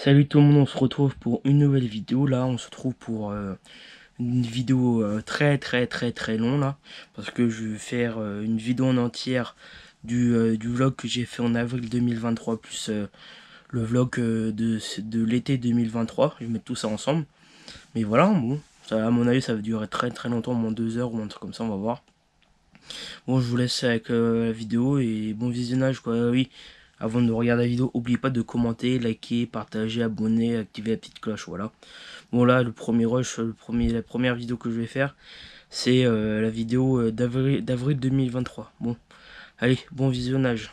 Salut tout le monde, on se retrouve pour une nouvelle vidéo. Là, on se retrouve pour une vidéo très longue là, parce que je vais faire une vidéo en entière du vlog que j'ai fait en avril 2023 plus le vlog de l'été 2023. Je vais mettre tout ça ensemble. Mais voilà, bon, ça, à mon avis, ça va durer très longtemps, au moins 2 heures ou un truc comme ça, on va voir. Bon, je vous laisse avec la vidéo et bon visionnage quoi. Oui, avant de regarder la vidéo, n'oubliez pas de commenter, liker, partager, abonner, activer la petite cloche, voilà. Bon là, le premier rush, la première vidéo que je vais faire, c'est la vidéo d'avril 2023. Bon, allez, bon visionnage.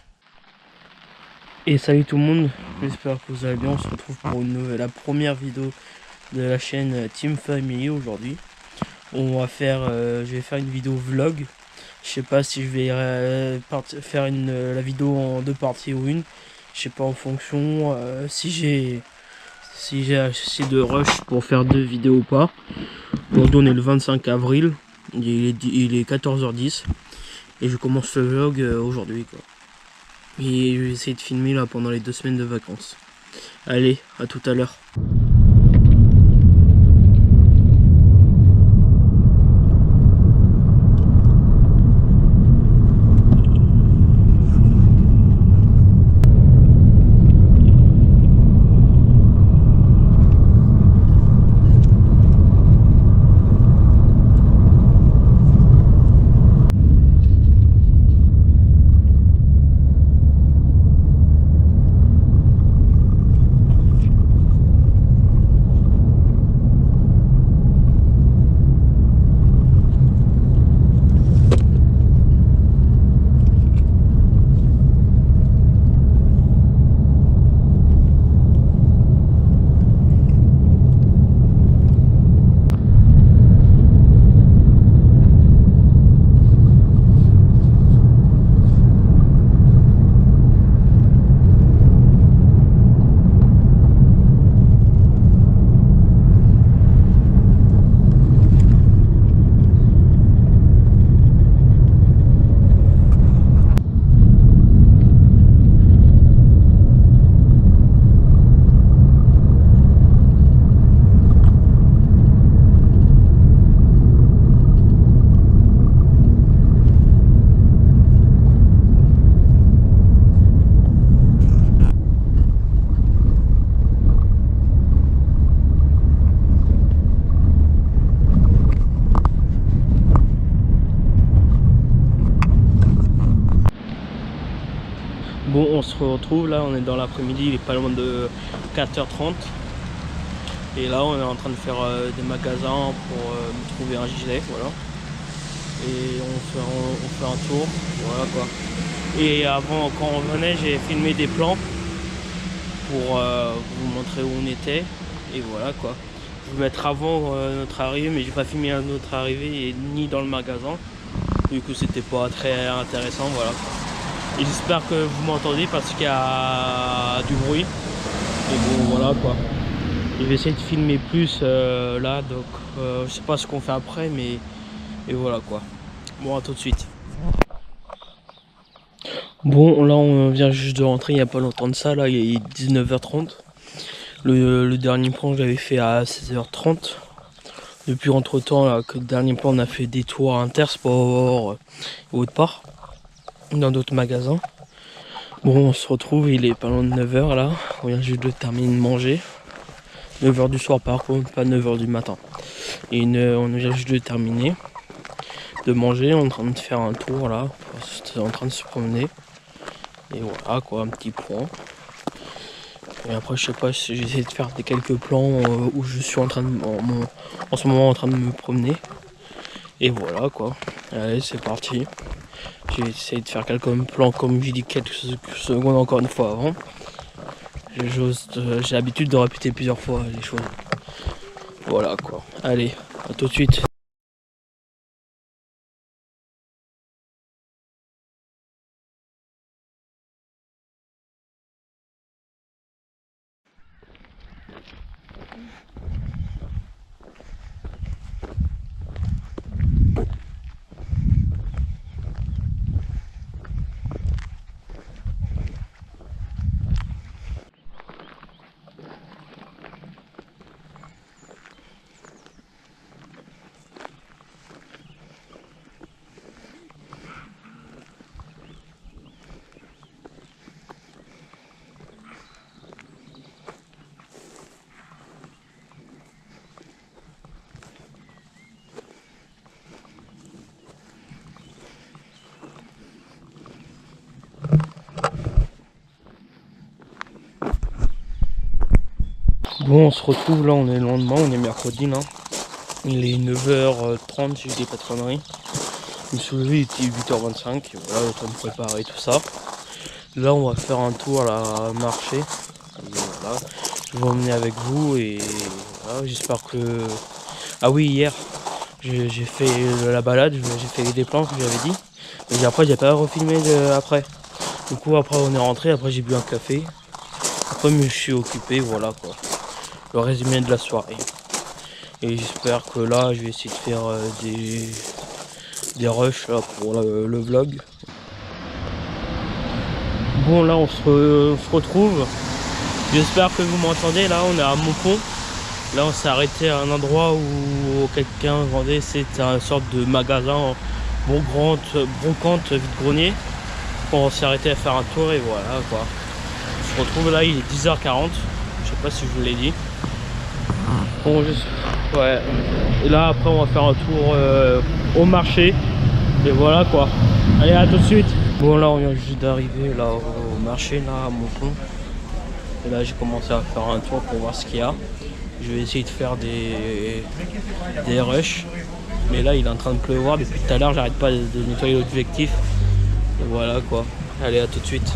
Et salut tout le monde, j'espère que vous allez bien. On se retrouve pour la première vidéo de la chaîne Team Family aujourd'hui. On va faire, je vais faire une vidéo vlog. Je sais pas si je vais faire la vidéo en deux parties ou une. Je sais pas en fonction si j'ai assez de rush pour faire deux vidéos ou pas. Aujourd'hui on est le 25 avril. Il est 14h10 et je commence le vlog aujourd'hui quoi. Et je vais essayer de filmer là pendant les 2 semaines de vacances. Allez, à tout à l'heure. Bon, on se retrouve là, on est dans l'après-midi, il est pas loin de 4h30. Et là, on est en train de faire des magasins pour me trouver un gilet, voilà. Et on fait un tour, voilà quoi. Et avant, quand on venait, j'ai filmé des plans pour vous montrer où on était. Et voilà quoi. Je vais vous mettre avant notre arrivée, mais j'ai pas filmé notre arrivée et ni dans le magasin. Du coup, c'était pas très intéressant, voilà. Et j'espère que vous m'entendez parce qu'il y a du bruit. Et bon, voilà quoi. Je vais essayer de filmer plus là, donc je sais pas ce qu'on fait après, mais et voilà quoi. Bon, à tout de suite. Bon, là on vient juste de rentrer il n'y a pas longtemps de ça, là il est 19h30. Le dernier plan je l'avais fait à 16h30. Depuis entre temps, là, que le dernier plan on a fait des tours à Intersport et autre part, dans d'autres magasins. Bon, on se retrouve, il est pas loin de 9h là, on vient juste de terminer de manger. 9h du soir par contre, pas 9h du matin. Et on vient juste de terminer de manger, on est en train de faire un tour là, on est en train de se promener. Et voilà quoi, un petit point. Et après je sais pas si j'essaie de faire quelques plans où je suis en train de en ce moment en train de me promener. Et voilà quoi. Allez, c'est parti. J'ai essayé de faire quelques plans comme j'ai dit quelques secondes encore une fois avant. J'ai l'habitude de répéter plusieurs fois les choses. Voilà quoi. Allez, à tout de suite. Bon, on se retrouve là, on est le lendemain, on est mercredi là. Il est 9h30 si je dis pas de conneries. Je me suis levé, il était 8h25, et voilà, le temps de préparer tout ça. Là, on va faire un tour à la marché. Et voilà, je vais emmener avec vous et voilà, j'espère que... Ah oui, hier, j'ai fait la balade, j'ai fait des plans que j'avais dit. Mais après, j'ai pas refilmé après. Du coup, après, on est rentré, après, j'ai bu un café. Après, je me suis occupé, voilà quoi. Le résumé de la soirée. Et j'espère que là, je vais essayer de faire des rushs là, pour le vlog. Bon, là, on se retrouve. J'espère que vous m'entendez. Là, on est à Montpont. Là, on s'est arrêté à un endroit où quelqu'un vendait. C'était une sorte de magasin brocante vide-grenier. On s'est arrêté à faire un tour et voilà quoi. On se retrouve là, il est 10h40. Je sais pas si je vous l'ai dit. Bon, ouais. Et là, après, on va faire un tour au marché. Et voilà quoi. Allez, à tout de suite. Bon, là, on vient juste d'arriver là au marché, là, à Montpont. Et là, j'ai commencé à faire un tour pour voir ce qu'il y a. Je vais essayer de faire des rushs. Mais là, il est en train de pleuvoir. Depuis tout à l'heure, j'arrête pas de nettoyer l'objectif. Et voilà quoi. Allez, à tout de suite.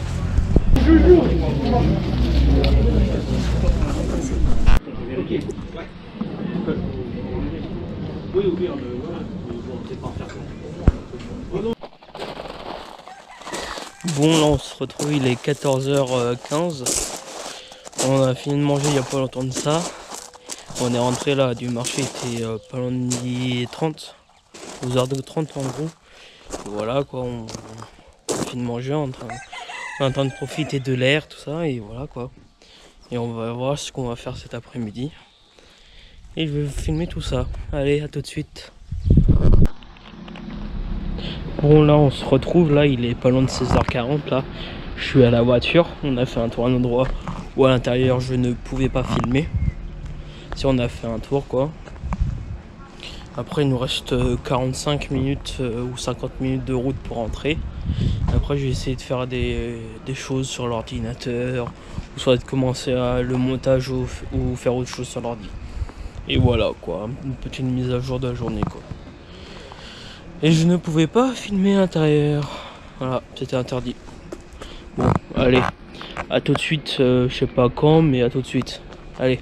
Bon, là, on se retrouve, il est 14h15. On a fini de manger il n'y a pas longtemps de ça. On est rentré là du marché, il était pas loin de midi 30, 12h30 en gros. Et voilà quoi, on finit de manger, on est en train de profiter de l'air, tout ça, et voilà quoi. Et on va voir ce qu'on va faire cet après-midi. Et je vais vous filmer tout ça. Allez, à tout de suite. Bon, là on se retrouve, là il est pas loin de 16h40 là. Je suis à la voiture, on a fait un tour à un endroit où à l'intérieur je ne pouvais pas filmer. Si on a fait un tour quoi. Après il nous reste 45 minutes ou 50 minutes de route pour rentrer. Après je vais essayer de faire des choses sur l'ordinateur. Ou soit de commencer le montage ou faire autre chose sur l'ordi. Et voilà quoi, une petite mise à jour de la journée quoi. Et je ne pouvais pas filmer à l'intérieur. Voilà, c'était interdit. Bon, allez, à tout de suite, je sais pas quand, mais à tout de suite. Allez.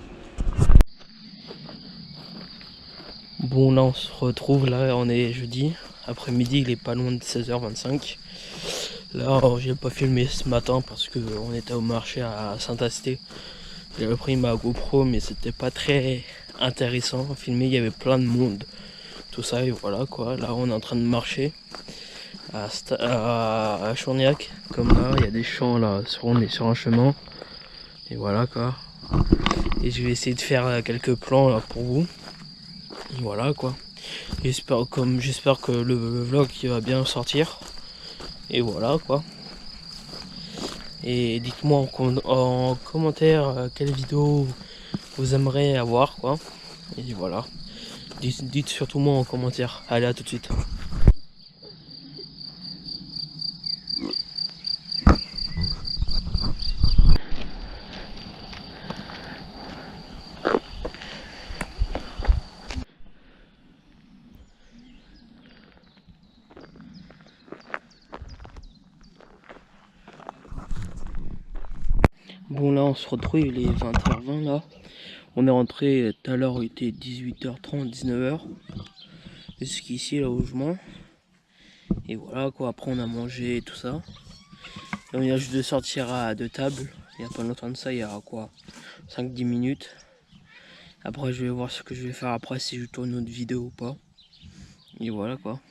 Bon, là on se retrouve, là on est jeudi. Après-midi, il est pas loin de 16h25. Là, j'ai pas filmé ce matin parce que on était au marché à Saint-Asté. J'avais pris ma GoPro, mais c'était pas très intéressant à filmer, il y avait plein de monde. Tout ça, et voilà quoi. Là, on est en train de marcher à Chourniac. Comme là, il y a des champs là, on est sur un chemin. Et voilà quoi. Et je vais essayer de faire quelques plans là pour vous. Et voilà quoi. J'espère que le vlog il va bien sortir. Et voilà quoi. Et dites-moi en commentaire quelle vidéo vous aimeriez avoir quoi. Et voilà. Dites surtout moi en commentaire. Allez, à tout de suite. Bon, là on se retrouve, il est 20h20 là. On est rentré tout à l'heure, il était 18h30, 19h. Jusqu'ici là où je mange. Et voilà quoi, après on a mangé et tout ça. Et on vient juste de sortir à deux tables. Il n'y a pas longtemps de ça, il y a quoi, 5-10 minutes. Après je vais voir ce que je vais faire après, si je tourne une autre vidéo ou pas. Et voilà quoi.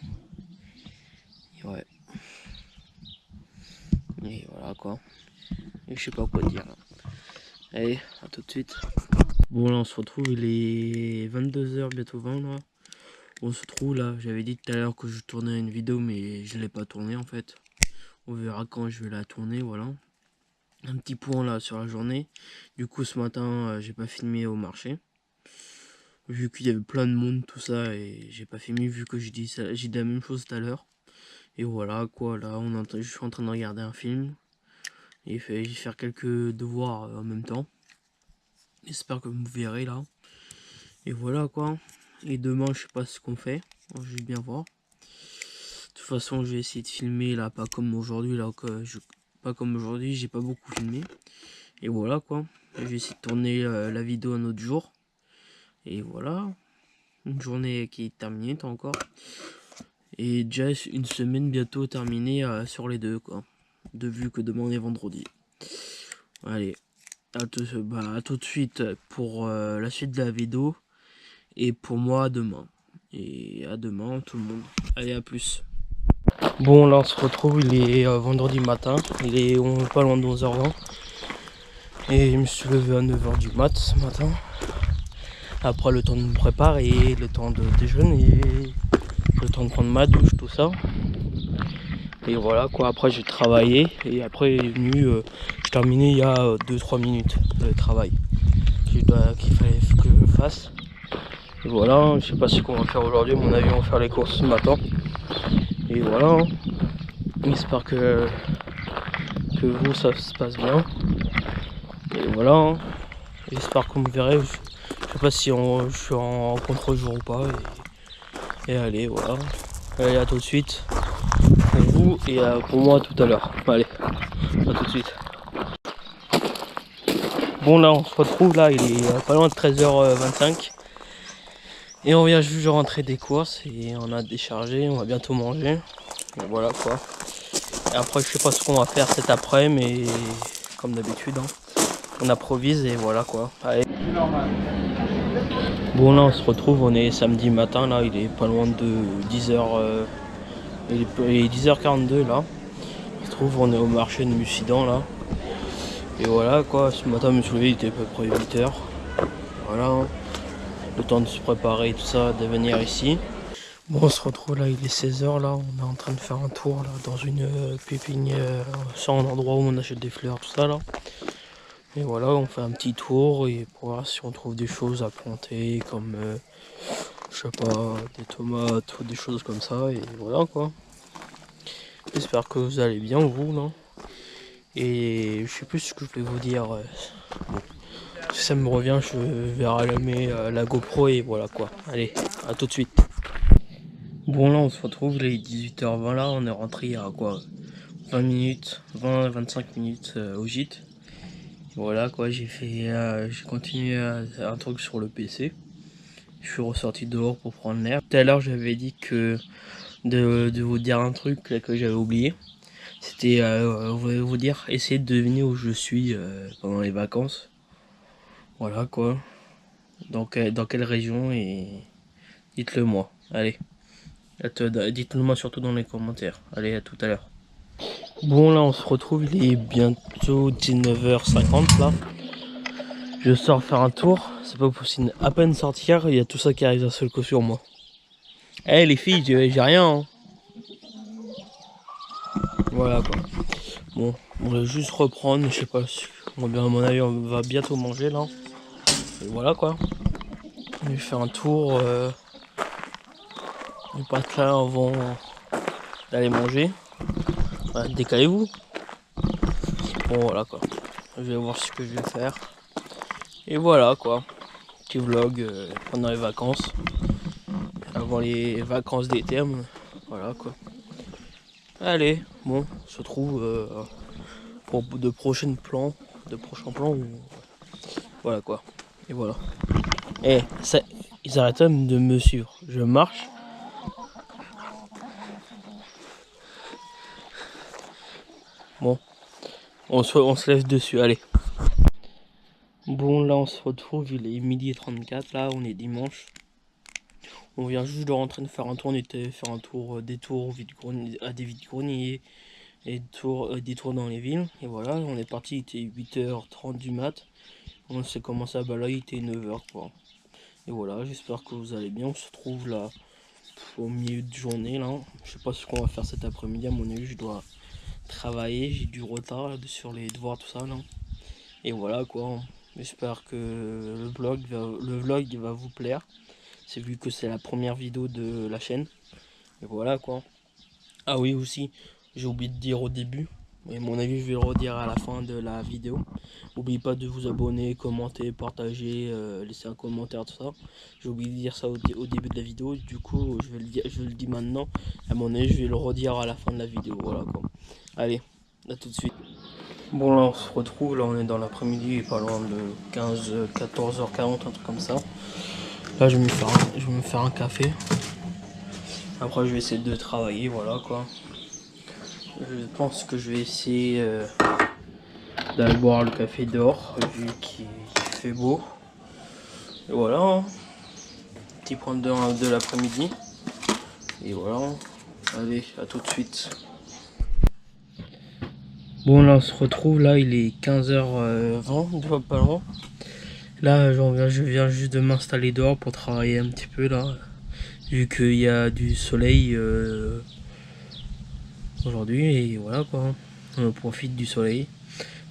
Et ouais. Et voilà quoi. Et je sais pas quoi dire là. Allez, à tout de suite. Bon là on se retrouve, il est 22h bientôt 20 là. On se trouve là, j'avais dit tout à l'heure que je tournais une vidéo mais je l'ai pas tournée en fait. On verra quand je vais la tourner, voilà. Un petit point là sur la journée. Du coup ce matin j'ai pas filmé au marché. Vu qu'il y avait plein de monde tout ça et j'ai pas filmé vu que j'ai dit la même chose tout à l'heure. Et voilà quoi, là je suis en train de regarder un film. Et je vais faire quelques devoirs en même temps. J'espère que vous me verrez là. Et voilà quoi. Et demain, je sais pas ce qu'on fait. Je vais bien voir. De toute façon, je vais essayer de filmer là, pas comme aujourd'hui là, pas comme aujourd'hui, j'ai pas beaucoup filmé. Et voilà quoi. Je vais essayer de tourner la vidéo un autre jour. Et voilà. Une journée qui est terminée encore. Et déjà une semaine bientôt terminée sur les deux quoi. De vu que demain on est vendredi. Allez. À tout de suite pour la suite de la vidéo. Et pour moi demain. Et à demain tout le monde. Allez, à plus. Bon, là on se retrouve, il est vendredi matin, on est pas loin de 11h20. Et je me suis levé à 9h du mat ce matin. Après le temps de me préparer, le temps de déjeuner, le temps de prendre ma douche, tout ça. Et voilà quoi, après j'ai travaillé et après il est venu, j'ai terminé il y a 2-3 minutes de travail qu'il fallait que je fasse. Et voilà, je sais pas ce qu'on va faire aujourd'hui, à mon avis on va faire les courses ce matin. Et voilà, j'espère que vous ça se passe bien. Et voilà, j'espère que vous me verrez. Je sais pas si je suis en contre-jour ou pas. Et allez, voilà. Allez, à tout de suite. Pour vous et pour moi tout à l'heure. Allez, à tout de suite. Bon, là on se retrouve, là il est pas loin de 13h25. Et on vient juste de rentrer des courses et on a déchargé, on va bientôt manger. Et voilà quoi. Et après je sais pas ce qu'on va faire cet après-midi, mais comme d'habitude hein, on improvise et voilà quoi. Allez. Bon, là on se retrouve, on est samedi matin, là il est pas loin de 10h, il est 10h42 là. On se trouve, on est au marché de Mussidan là. Et voilà quoi, ce matin je me suis levé, il était à peu près 8h. Voilà, le temps de se préparer et tout ça, de venir ici. Bon, on se retrouve là, il est 16h là, on est en train de faire un tour là dans une pépinière, sur un endroit où on achète des fleurs, tout ça là. Et voilà, on fait un petit tour et pour voir si on trouve des choses à planter comme je sais pas, des tomates ou des choses comme ça. Et voilà quoi. J'espère que vous allez bien vous là. Et je sais plus ce que je vais vous dire. Bon. Si ça me revient, je vais rallumer la GoPro et voilà quoi. Allez, à tout de suite. Bon, là on se retrouve, il est 18h20 là, on est rentré il y a quoi, 20 minutes, 20-25 minutes au gîte. Voilà quoi, j'ai continué un truc sur le PC. Je suis ressorti dehors pour prendre l'air. Tout à l'heure j'avais dit que de vous dire un truc que j'avais oublié. C'était vous dire, essayer de deviner où je suis pendant les vacances. Voilà quoi. Donc dans quelle région, et dites-le moi. Allez. Dites-le moi surtout dans les commentaires. Allez, à tout à l'heure. Bon, là on se retrouve, il est bientôt 19h50 là. Je sors faire un tour, c'est pas possible. À peine sortir, il y a tout ça qui arrive d'un seul coup sur moi. Eh les filles, j'ai rien hein. Voilà quoi. Bon, on va juste reprendre, je sais pas si... à mon avis on va bientôt manger là. Et voilà quoi. Je vais faire un tour du patelin avant d'aller manger. Voilà, décalez-vous. Bon voilà quoi. Je vais voir ce que je vais faire. Et voilà quoi. Petit vlog pendant les vacances. Avant les vacances d'été. Voilà quoi. Allez, bon, on se retrouve pour de prochains plans. Voilà quoi. Et voilà. Et ça, ils arrêtent même de me suivre. Je marche. Bon, on se lève dessus, allez. Bon, là on se retrouve, il est 12h34, là on est dimanche. On vient juste de rentrer de faire un tour, on était faire un tour, des tours à des vides-greniers et des tours dans les villes. Et voilà, on est parti, il était 8h30 du mat. On s'est commencé à balader, il était 9h quoi. Et voilà, j'espère que vous allez bien. On se retrouve là au milieu de journée là. Je sais pas ce qu'on va faire cet après-midi, à mon avis je dois travailler, j'ai du retard là, sur les devoirs tout ça là. Et voilà quoi. J'espère que le vlog va vous plaire. C'est vu que c'est la première vidéo de la chaîne. Et voilà quoi. Ah oui aussi, j'ai oublié de dire au début. Et à mon avis, je vais le redire à la fin de la vidéo. N'oubliez pas de vous abonner, commenter, partager, laisser un commentaire, tout ça. J'ai oublié de dire ça au début de la vidéo. Du coup, je le dis maintenant. À mon avis, je vais le redire à la fin de la vidéo. Voilà quoi. Allez, à tout de suite. Bon, là, on se retrouve. Là, on est dans l'après-midi, pas loin de 14h40, un truc comme ça. Là, je vais me faire un café. Après, je vais essayer de travailler. Voilà quoi. Je pense que je vais essayer d'aller boire le café dehors, vu qu'il fait beau. Et voilà, hein. Petit point de l'après-midi. Et voilà, allez, à tout de suite. Bon, là, on se retrouve, là, il est 15h20, pas loin. Là, je viens juste de m'installer dehors pour travailler un petit peu, là. Vu qu'il y a du soleil aujourd'hui, et voilà, quoi. On profite du soleil.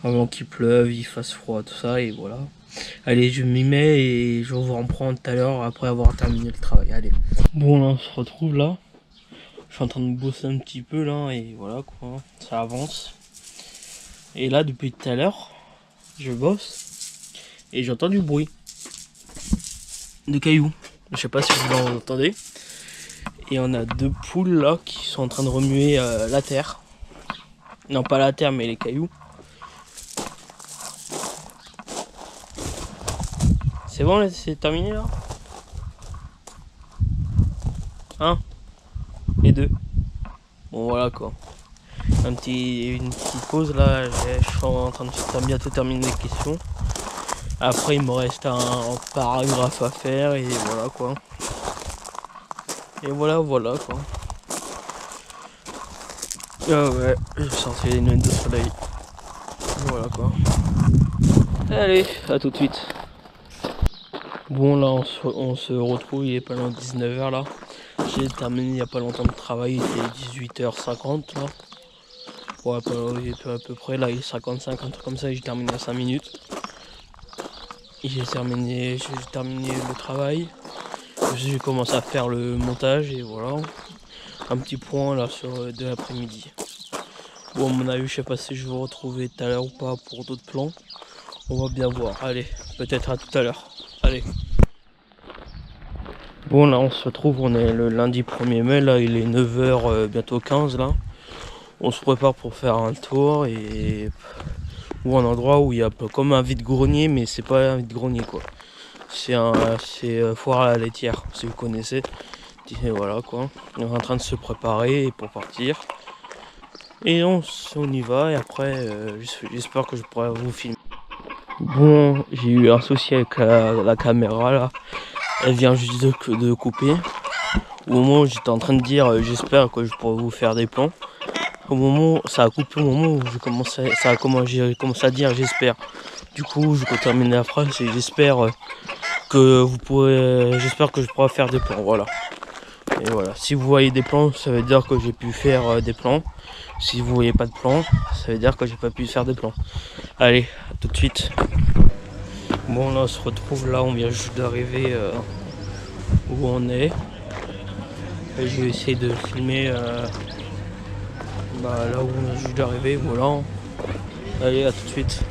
Avant qu'il pleuve, il fasse froid, tout ça, et voilà. Allez, je m'y mets et je vous reprends tout à l'heure après avoir terminé le travail. Allez. Bon, là, on se retrouve là. Je suis en train de bosser un petit peu là et voilà quoi. Ça avance. Et là, depuis tout à l'heure, je bosse et j'entends du bruit. De cailloux. Je sais pas si vous l'entendez. Et on a deux poules là qui sont en train de remuer la terre. Non, pas la terre, mais les cailloux. C'est bon, c'est terminé là? Un et deux. Bon, voilà quoi. Une petite pause là. Je suis en train de bientôt terminer les questions. Après, il me reste un paragraphe à faire et voilà quoi. Et voilà quoi. Ah ouais, j'ai sorti les lunettes de soleil. Voilà quoi. Allez, à tout de suite. Bon là on se retrouve, il est pas loin de 19h là. J'ai terminé il n'y a pas longtemps de travail, il était 18h50 là. Ouais, à peu près, là il est 55, un truc comme ça, et j'ai terminé à 5 minutes. J'ai terminé le travail. J'ai commencé à faire le montage et voilà. Un petit point là sur de l'après-midi. Bon, à mon avis, je sais pas si je vais vous retrouver tout à l'heure ou pas pour d'autres plans. On va bien voir. Allez, peut-être à tout à l'heure. Allez. Bon, là, on se retrouve. On est le lundi 1er mai. Là, il est 9h, bientôt 15 là. On se prépare pour faire un tour ou un endroit où il y a comme un vide-grenier, mais c'est pas un vide-grenier quoi. C'est foire à la laitière, si vous connaissez. Et voilà quoi. On est en train de se préparer pour partir. Et on y va et après j'espère que je pourrai vous filmer. Bon, j'ai eu un souci avec la caméra là. Elle vient juste de couper. Au moment où j'étais en train de dire j'espère que je pourrai vous faire des plans. Au moment ça a coupé au moment où j'ai commencé à dire j'espère. Du coup je peux terminer la phrase et j'espère que je pourrai faire des plans. Voilà. Et voilà. Si vous voyez des plans, ça veut dire que j'ai pu faire des plans. Si vous voyez pas de plan, ça veut dire que j'ai pas pu faire des plans. Allez, à tout de suite. Bon là on se retrouve là, on vient juste d'arriver où on est. Et je vais essayer de filmer là où on est juste d'arriver, voilà. Allez, à tout de suite.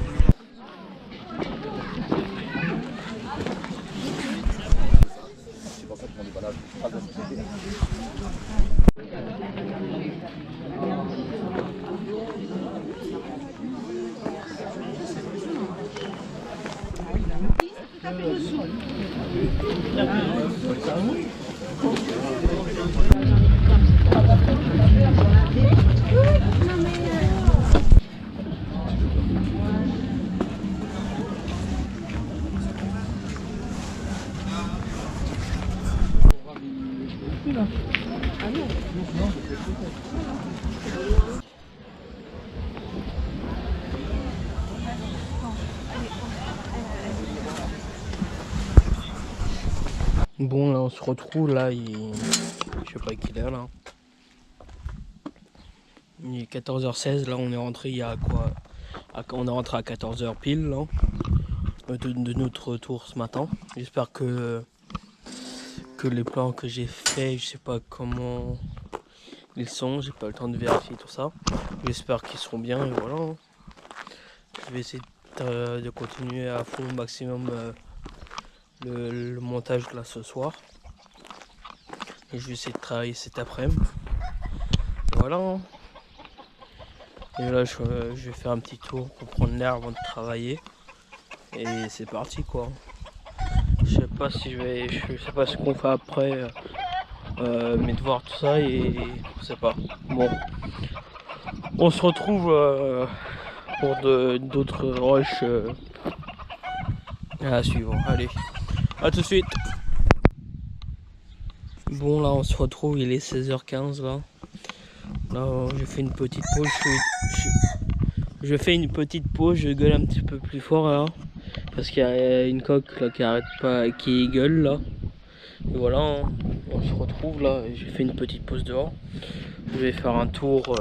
Bon là on se retrouve là, je sais pas qu'il est là. Il est 14h16, là on est rentré il y a quoi? On est rentré à 14h pile là, de notre retour ce matin. J'espère que les plans que j'ai fait, je sais pas comment ils sont, j'ai pas le temps de vérifier tout ça. J'espère qu'ils seront bien et voilà. Je vais essayer de continuer à fond au maximum le montage là ce soir. Et je vais essayer de travailler cet après-midi. Voilà. Et là je vais faire un petit tour pour prendre l'air avant de travailler. Et c'est parti quoi. Je sais pas si je sais pas ce qu'on fait après mes devoirs tout ça et je sais pas. Bon, on se retrouve pour d'autres rushs à suivre. Allez, à tout de suite. Bon là on se retrouve, il est 16h15 là. Là j'ai fait une petite pause, je fais une petite pause, je gueule un petit peu plus fort là. Parce qu'il y a une coque là qui arrête pas, qui gueule là. Et voilà, hein, on se retrouve là, j'ai fait une petite pause dehors. Je vais faire un tour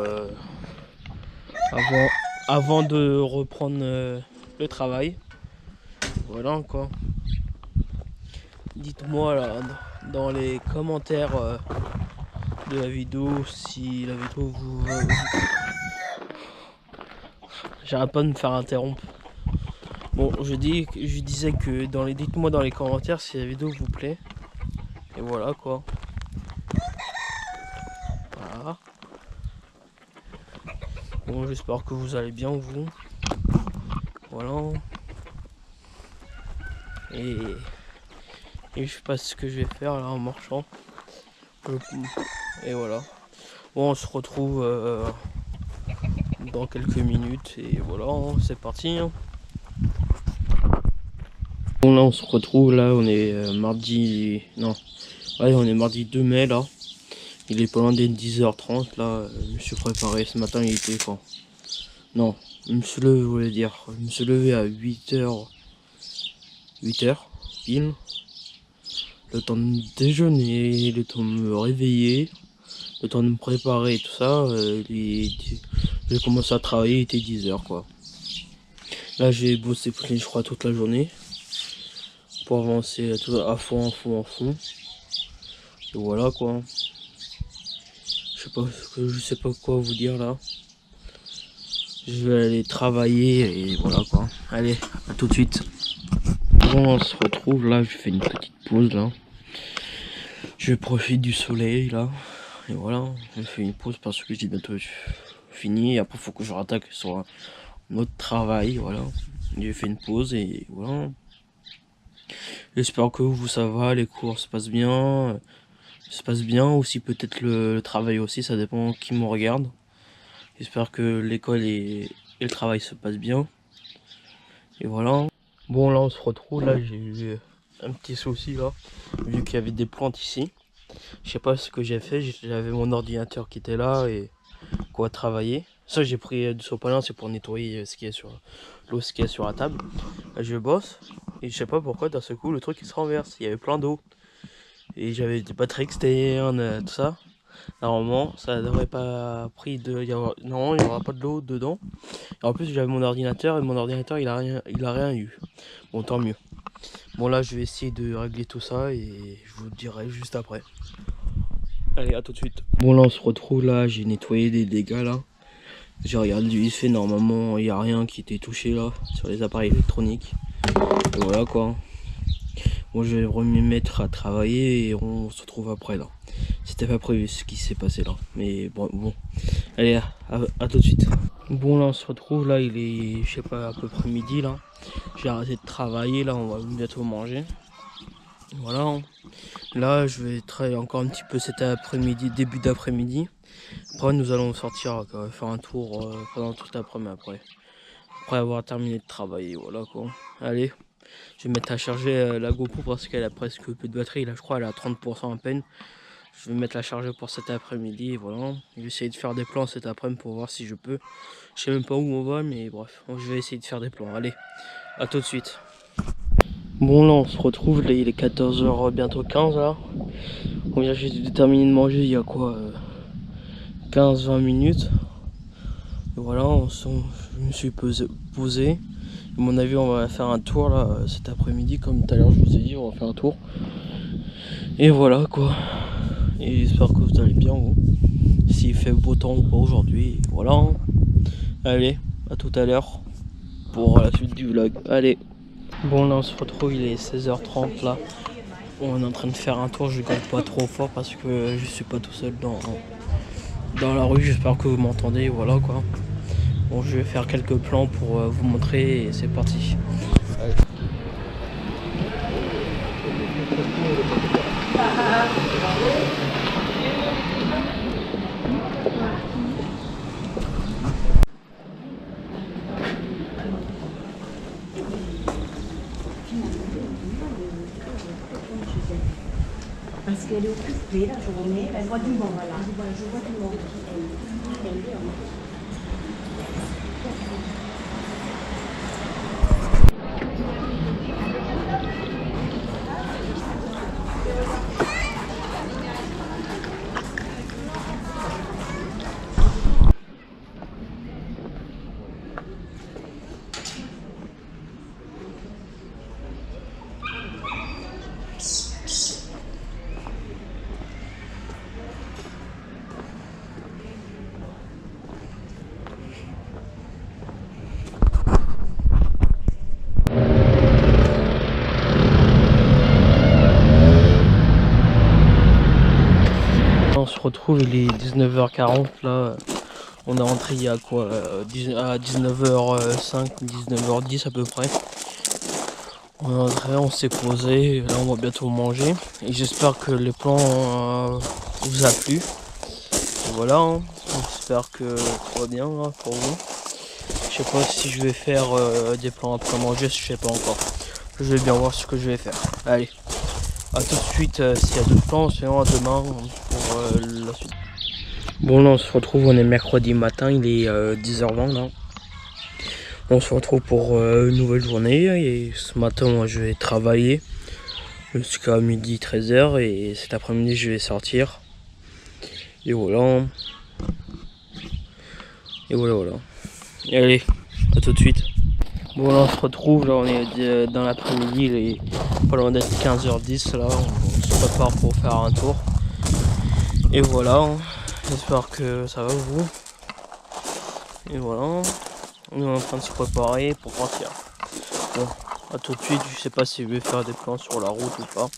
avant de reprendre le travail. Voilà quoi. Dites-moi là dans les commentaires de la vidéo si la vidéo vous... J'arrête pas de me faire interrompre. Bon, je disais que dites-moi dans les commentaires si la vidéo vous plaît. Et voilà quoi. Voilà. Bon, j'espère que vous allez bien vous. Voilà. Et je sais pas ce que je vais faire là en marchant. Et voilà. Bon, on se retrouve dans quelques minutes et voilà, hein, c'est parti. Hein. Bon là on se retrouve là, on est mardi, non, ouais on est mardi 2 mai là. Il est pas loin des 10h30 là, je me suis préparé ce matin, il était quand? Non, je me suis levé, je voulais dire, je me suis levé à 8h pile. Le temps de déjeuner, le temps de me réveiller, le temps de me préparer et tout ça, j'ai commencé à travailler, il était 10h quoi. Là j'ai bossé je crois toute la journée pour avancer à fond. Et voilà quoi. Je sais pas quoi vous dire là. Je vais aller travailler et voilà quoi. Allez, à tout de suite. Bon, on se retrouve là, je fais une petite pause là. Je profite du soleil là. Et voilà, je fais une pause parce que j'ai bientôt fini. Et après, il faut que je rattaque sur un autre travail. Voilà, j'ai fait une pause et voilà. J'espère que vous ça va, les cours se passent bien. Aussi peut-être le travail aussi, ça dépend qui me regarde. J'espère que l'école et le travail se passent bien. Et voilà. Bon là on se retrouve, là j'ai eu un petit souci là, vu qu'il y avait des plantes ici. Je sais pas ce que j'ai fait, j'avais mon ordinateur qui était là et quoi travailler. Ça j'ai pris du sopalin, c'est pour nettoyer ce qui est sur l'eau, ce qui est sur la table. Là, je bosse et je sais pas pourquoi d'un seul coup le truc il se renverse, il y avait plein d'eau. Et j'avais des batteries externes, tout ça. Normalement ça n'aurait pas pris normalement il n'y aura pas de l'eau dedans. Et en plus j'avais mon ordinateur et mon ordinateur il a rien eu. Bon tant mieux. Bon là je vais essayer de régler tout ça et je vous dirai juste après. Allez à tout de suite. Bon là on se retrouve là, j'ai nettoyé des dégâts là. J'ai regardé du fait, normalement il n'y a rien qui était touché là sur les appareils électroniques. Et voilà quoi. Bon je vais me mettre à travailler et on se retrouve après là. C'était pas prévu ce qui s'est passé là. Mais bon. Allez à tout de suite. Bon là on se retrouve là, il est je sais pas à peu près midi là. J'ai arrêté de travailler là, on va bientôt manger. Voilà. Là je vais travailler encore un petit peu cet après-midi, début d'après-midi. Après nous allons sortir faire un tour pendant toute l'après-midi après avoir terminé de travailler. Voilà quoi. Allez, je vais mettre à charger la GoPro parce qu'elle a presque peu de batterie. Là je crois elle a 30% à peine. Je vais mettre la charger pour cet après-midi et voilà. Je vais essayer de faire des plans cet après-midi pour voir si je peux. Je sais même pas où on va mais bref, je vais essayer de faire des plans. Allez, à tout de suite. Bon là on se retrouve, là il est 14h bientôt 15 là. On vient juste de terminer de manger il y a quoi 15-20 minutes. Et voilà, je me suis posé. À mon avis on va faire un tour là cet après-midi, comme tout à l'heure je vous ai dit, on va faire un tour. Et voilà quoi. Et j'espère que vous allez bien vous. s'il fait beau temps ou pas aujourd'hui. Voilà. Allez, à tout à l'heure pour la suite du vlog. Allez. Bon, là on se retrouve, il est 16h30 là. On est en train de faire un tour, je gagne pas trop fort parce que je suis pas tout seul dans la rue. J'espère que vous m'entendez, voilà quoi. Bon, je vais faire quelques plans pour vous montrer et c'est parti. Allez. Parce qu'elle est occupée la journée, elle voit du monde, voilà. Je vois du monde. Elle est On se retrouve, il est 19h40 là. On est rentré il y a quoi à 19h05, 19h10 à peu près. On est rentré, on s'est posé, là on va bientôt manger. Et j'espère que les plans vous a plu. Et voilà, hein. J'espère que tout va bien hein, pour vous. Je sais pas si je vais faire des plans après manger, je sais pas encore. Je vais bien voir ce que je vais faire. Allez, à tout de suite s'il y a d'autres plans, sinon à demain pour la suite. Bon là on se retrouve, on est mercredi matin, il est 10h20 là. On se retrouve pour une nouvelle journée et ce matin moi je vais travailler jusqu'à midi 13h et cet après-midi je vais sortir. Et voilà. Et voilà. Et allez, à tout de suite. Bon là on se retrouve, là on est dans l'après-midi, il est pas loin d'être 15h10 là, on se prépare pour faire un tour. Et voilà, j'espère que ça va vous. Et voilà, on est en train de se préparer pour partir. Bon, à tout de suite, je sais pas si je vais faire des plans sur la route ou pas.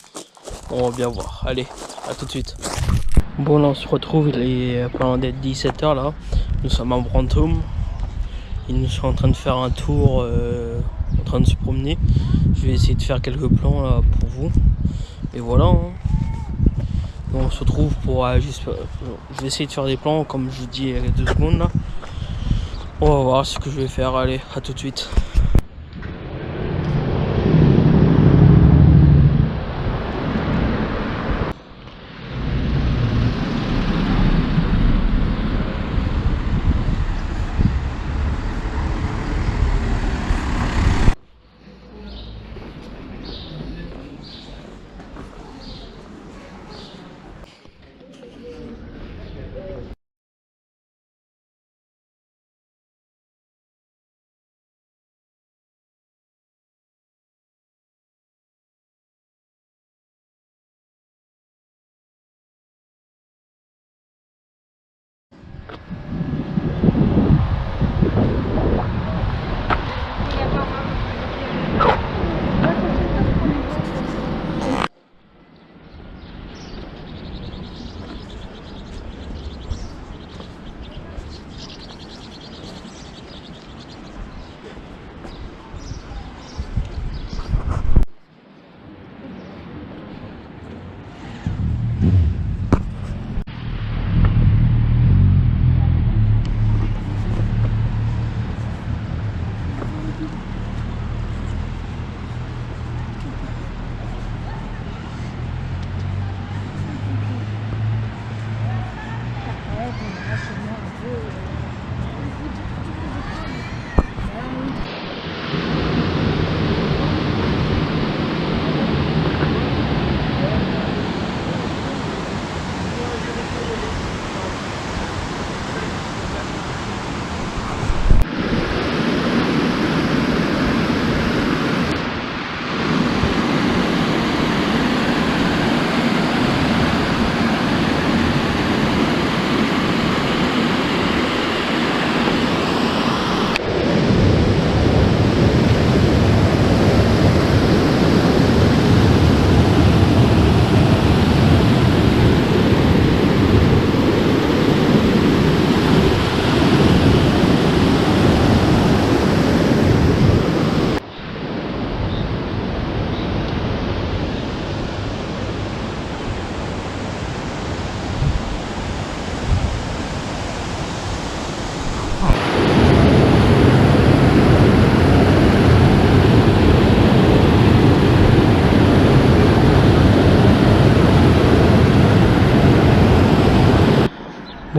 On va bien voir, allez, à tout de suite. Bon là on se retrouve, il est pas loin d'être 17h là. Nous sommes à Brantôme. Ils nous sont en train de faire un tour, en train de se promener. Je vais essayer de faire quelques plans là pour vous. Et voilà. Hein. On se retrouve pour... je vais essayer de faire des plans comme je vous dis il y a 2 secondes là. On va voir ce que je vais faire. Allez, à tout de suite.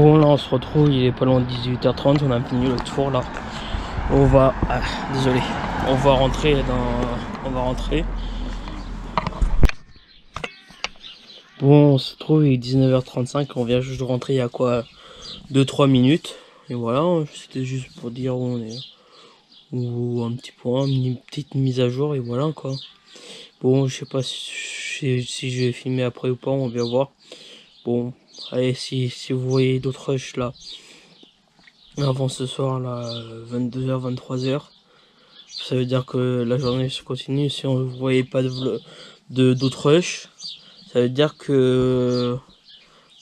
Bon là on se retrouve, il est pas loin de 18h30, on a fini le tour là. On va... Ah, désolé. On va rentrer dans... On va rentrer. Bon on se trouve, il est 19h35, on vient juste de rentrer il y a quoi 2-3 minutes. Et voilà, c'était juste pour dire où on est. Ou un petit point, une petite mise à jour et voilà quoi. Bon je sais pas si je vais filmer après ou pas, on va voir. Bon, allez, si vous voyez d'autres rushs là, avant ce soir là, 22h, 23h, ça veut dire que la journée se continue. Si on ne voyait pas d'autres rushs, ça veut dire que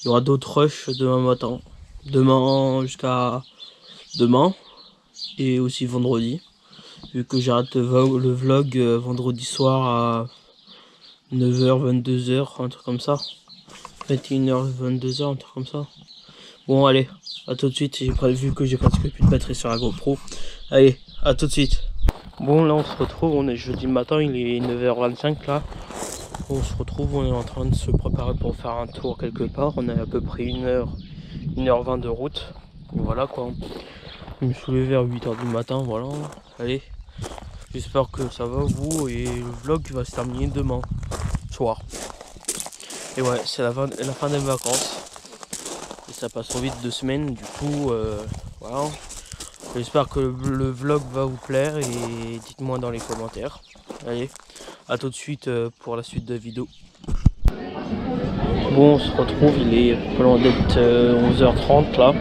il y aura d'autres rushs demain matin. Demain jusqu'à demain et aussi vendredi. Vu que j'arrête le vlog vendredi soir à 9h, 22h, un truc comme ça. 21h, 22h, un truc comme ça. Bon allez, à tout de suite, j'ai prévu que j'ai presque plus de batterie sur la GoPro. Allez, à tout de suite. Bon là on se retrouve, on est jeudi matin, il est 9h25 là. On se retrouve, on est en train de se préparer pour faire un tour quelque part. On a à peu près 1h20 de route. Et voilà quoi. Je me suis levé vers 8h du matin, voilà. Allez, j'espère que ça va vous et le vlog va se terminer demain soir. Et ouais, c'est la fin des vacances. Et ça passe trop vite 2 semaines, du coup, voilà. J'espère que le vlog va vous plaire et dites-moi dans les commentaires. Allez, à tout de suite pour la suite de la vidéo. Bon, on se retrouve, il est pas loin d'être 11h30 là.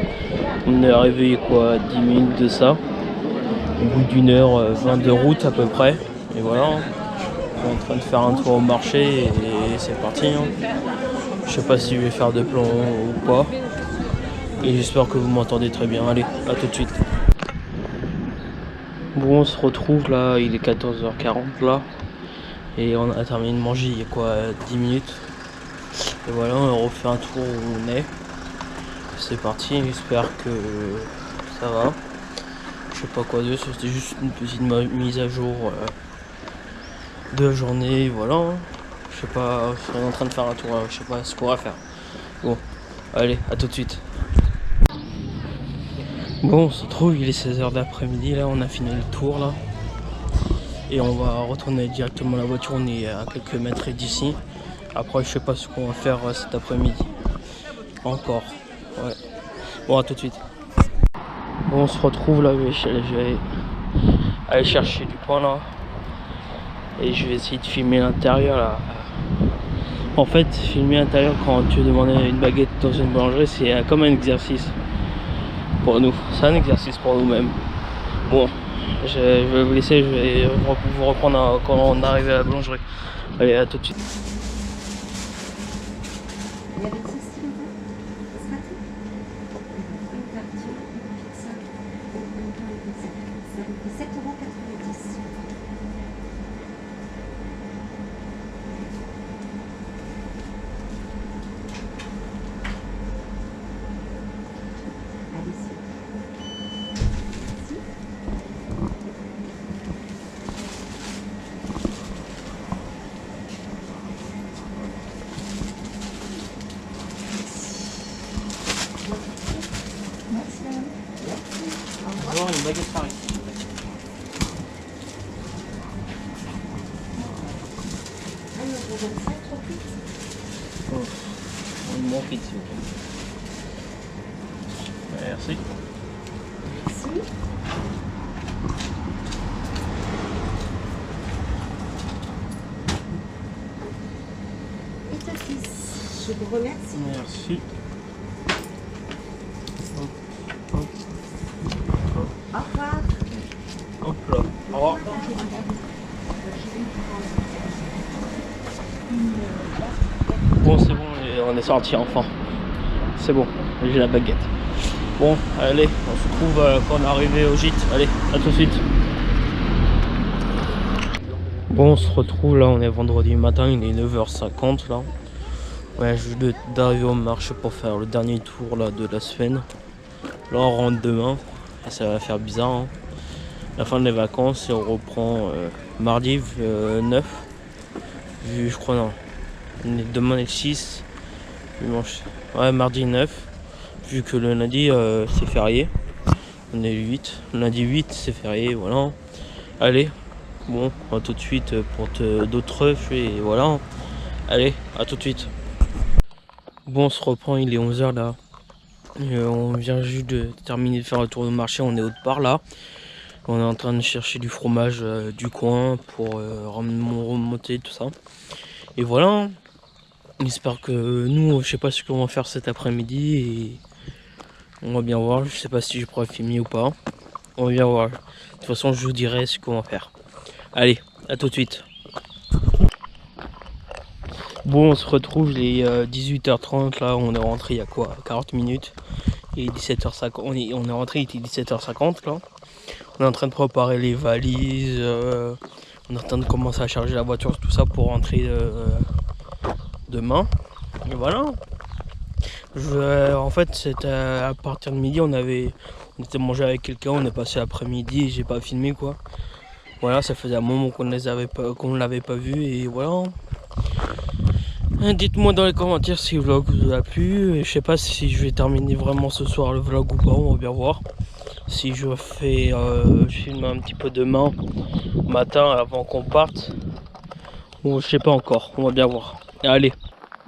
On est arrivé quoi, 10 minutes de ça. Au bout d'une heure 20 de route à peu près. Et voilà, on est en train de faire un tour au marché et c'est parti. Hein. Je sais pas si je vais faire de plan ou pas. Et j'espère que vous m'entendez très bien. Allez, à tout de suite. Bon, on se retrouve là, il est 14h40 là. Et on a terminé de manger il y a quoi, 10 minutes. Et voilà, on refait un tour où on est. C'est parti, j'espère que ça va. Je sais pas quoi de ça, c'était juste une petite mise à jour de la journée, voilà. Je sais pas, je suis en train de faire un tour, je sais pas ce qu'on va faire. Bon, allez, à tout de suite. Bon, on se trouve, il est 16h d'après-midi, là, on a fini le tour, là. Et on va retourner directement à la voiture, on est à quelques mètres d'ici. Après, je sais pas ce qu'on va faire cet après-midi. Encore, ouais. Bon, à tout de suite. Bon, on se retrouve, là, je vais aller chercher du pain, là. Et je vais essayer de filmer l'intérieur, là. En fait, filmer l'intérieur quand tu demandes une baguette dans une boulangerie, c'est comme un exercice. Pour nous, c'est un exercice pour nous-mêmes. Bon, je vais vous laisser, je vais vous reprendre quand on arrive à la boulangerie. Allez, à tout de suite. Une baguette farine. Une moins vite, s'il vous plaît. Merci. Merci. Et ton fils, je vous remercie. Merci. Au revoir. Hop là. Au revoir. Bon, c'est bon, on est sorti enfin. C'est bon, j'ai la baguette. Bon, allez, on se retrouve quand on est arrivé au gîte. Allez, à tout de suite. Bon, on se retrouve là, on est vendredi matin, il est 9h50 là. Ouais, je viens d'arriver au marché pour faire le dernier tour là de la semaine. Là, on rentre demain. Et ça va faire bizarre. Hein. La fin des vacances et on reprend mardi 9. Je crois non. Demain est 6. Dimanche. Ouais, mardi 9. vu que le lundi c'est férié. On est le 8, lundi 8 c'est férié, voilà. Allez, bon, à tout de suite pour d'autres refs et voilà. Allez, à tout de suite. Bon, on se reprend, il est 11 h là. On vient juste de terminer de faire un tour de marché, on est autre part là. On est en train de chercher du fromage du coin pour remonter tout ça. Et voilà, j'espère que nous, je sais pas ce qu'on va faire cet après-midi et on va bien voir. Je sais pas si je pourrais filmer ou pas. On va bien voir. De toute façon, je vous dirai ce qu'on va faire. Allez, à tout de suite. Bon, on se retrouve les 18h30 là. On est rentré il y a quoi, 40 minutes. Il est 17h50. On est rentré, il était 17h50 là. On est en train de préparer les valises. On est en train de commencer à charger la voiture, tout ça pour rentrer demain. Et voilà. En fait, c'était à partir de midi, on était mangé avec quelqu'un, on est passé l'après-midi et j'ai pas filmé quoi. Voilà, ça faisait un moment qu'on ne l'avait pas vu et voilà. Dites-moi dans les commentaires si le vlog vous a plu. Je sais pas si je vais terminer vraiment ce soir le vlog ou pas, on va bien voir. Si je filme un petit peu demain matin avant qu'on parte. Bon, je sais pas encore, on va bien voir. Allez.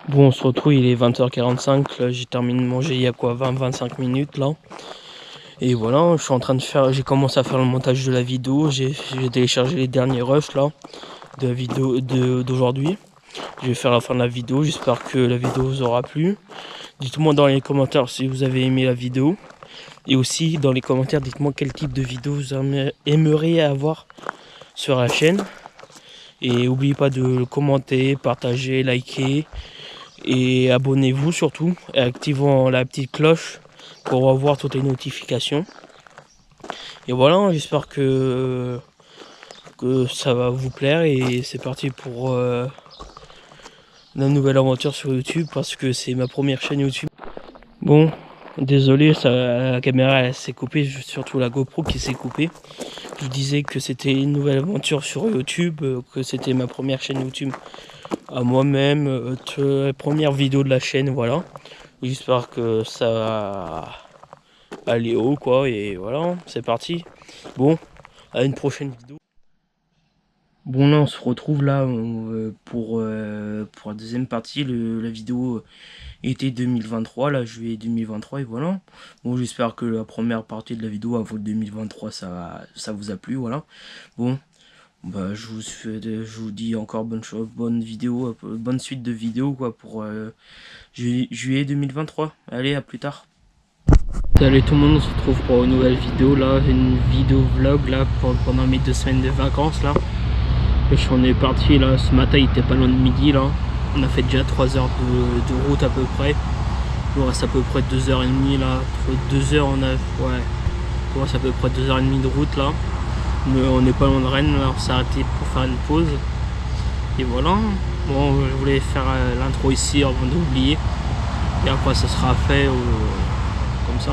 Bon, on se retrouve, il est 20h45, là j'ai terminé de manger il y a quoi, 20-25 minutes là. Et voilà, je suis en train de faire, j'ai commencé à faire le montage de la vidéo, j'ai téléchargé les derniers rushs là, de la vidéo d'aujourd'hui. Je vais faire la fin de la vidéo, j'espère que la vidéo vous aura plu. Dites-moi dans les commentaires si vous avez aimé la vidéo. Et aussi dans les commentaires, dites-moi quel type de vidéo vous aimeriez avoir sur la chaîne. Et n'oubliez pas de commenter, partager, liker. Et abonnez-vous surtout, et activez la petite cloche pour avoir toutes les notifications. Et voilà, j'espère que ça va vous plaire et c'est parti pour la nouvelle aventure sur YouTube parce que c'est ma première chaîne YouTube. Bon, désolé, la caméra elle s'est coupée, surtout la GoPro qui s'est coupée. Je disais que c'était une nouvelle aventure sur YouTube, que c'était ma première chaîne YouTube à moi-même, première vidéo de la chaîne, voilà. J'espère que ça va aller haut quoi et voilà, c'est parti. Bon, à une prochaine vidéo. Bon là on se retrouve là pour la deuxième partie, la vidéo été 2023, là juillet 2023 et voilà. Bon j'espère que la première partie de la vidéo avant le 2023 ça vous a plu, voilà. Bon. Bah, je vous dis encore bonne vidéo, bonne suite de vidéos quoi pour juillet 2023. Allez, à plus tard. Salut tout le monde, on se retrouve pour une nouvelle vidéo là, une vidéo vlog là pendant mes 2 semaines de vacances là. Et on est parti là, ce matin il était pas loin de midi là. On a fait déjà 3 heures de route à peu près. Il nous reste à peu près 2h30 là, 2 heures on a, ouais, il nous reste à peu près 2h30 de route là. On n'est pas loin de Rennes, là, on s'est arrêté pour faire une pause. Et voilà. Bon, je voulais faire l'intro ici avant d'oublier. Et après, ça sera fait comme ça.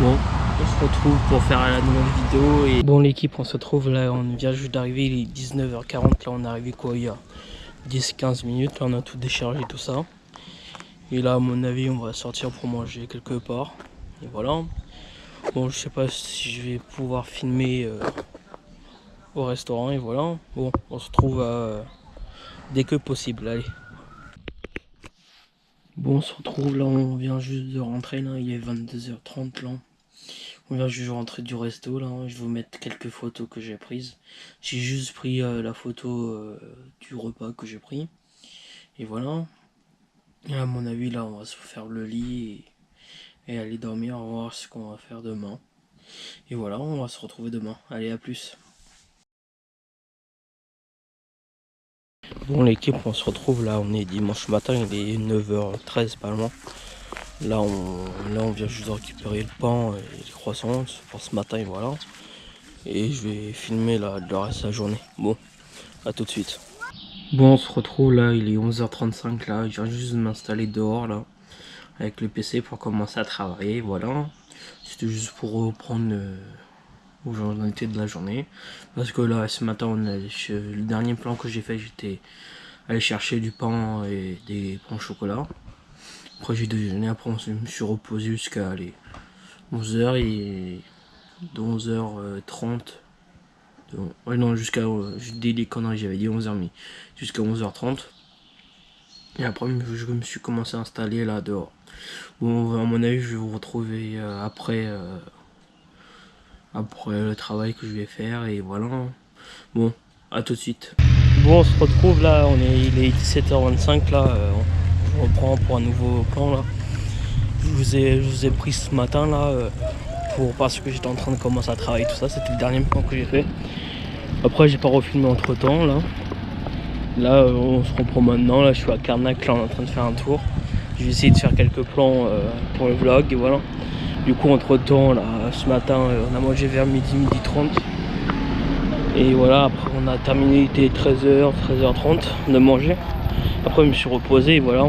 Bon, on se retrouve pour faire la nouvelle vidéo. Et bon, l'équipe, on se retrouve là. On vient juste d'arriver. Il est 19h40. Là, on est arrivé quoi il y a 10-15 minutes. Là, on a tout déchargé, tout ça. Et là, à mon avis, on va sortir pour manger quelque part. Et voilà. Bon, je sais pas si je vais pouvoir filmer au restaurant et voilà. Bon, on se retrouve dès que possible. Allez. Bon, on se retrouve là, on vient juste de rentrer là, il est 22h30 là. On vient juste de rentrer du resto là, je vais vous mettre quelques photos que j'ai prises. J'ai juste pris la photo du repas que j'ai pris. Et voilà. Et à mon avis là, on va se faire le lit et aller dormir, on va voir ce qu'on va faire demain. Et voilà, on va se retrouver demain. Allez, à plus. Bon l'équipe, on se retrouve là, on est dimanche matin, il est 9h13 pas loin. Là on vient juste de récupérer le pain et les croissants pour ce matin et voilà. Et je vais filmer là le reste de la journée. Bon, à tout de suite. Bon on se retrouve là, il est 11h35 là, je viens juste de m'installer dehors là. Avec le PC pour commencer à travailler, voilà. C'était juste pour reprendre aux journalités de la journée. Parce que là ce matin le dernier plan que j'ai fait, j'étais aller chercher du pain et des pains au chocolat Après j'ai déjeuné, après je me suis reposé jusqu'à 11h et de 11h30. Ouais non, jusqu'à je dis des conneries, j'avais dit 11h mais jusqu'à 11h30. Et après je me suis commencé à installer là dehors. Bon, à mon avis je vais vous retrouver après le travail que je vais faire et voilà. Bon, à tout de suite. Bon, on se retrouve là, il est 17h25 là, on reprend pour un nouveau plan là. Je vous ai pris ce matin là parce que j'étais en train de commencer à travailler tout ça, c'était le dernier plan que j'ai fait. Après j'ai pas refilmé entre temps là. Là on se reprend maintenant, là je suis à Carnac, là on est en train de faire un tour. Je vais essayer de faire quelques plans pour le vlog et voilà. Du coup entre temps là ce matin on a mangé vers midi 30. Et voilà, après on a terminé, il était 13h, 13h30 de manger. Après je me suis reposé et voilà,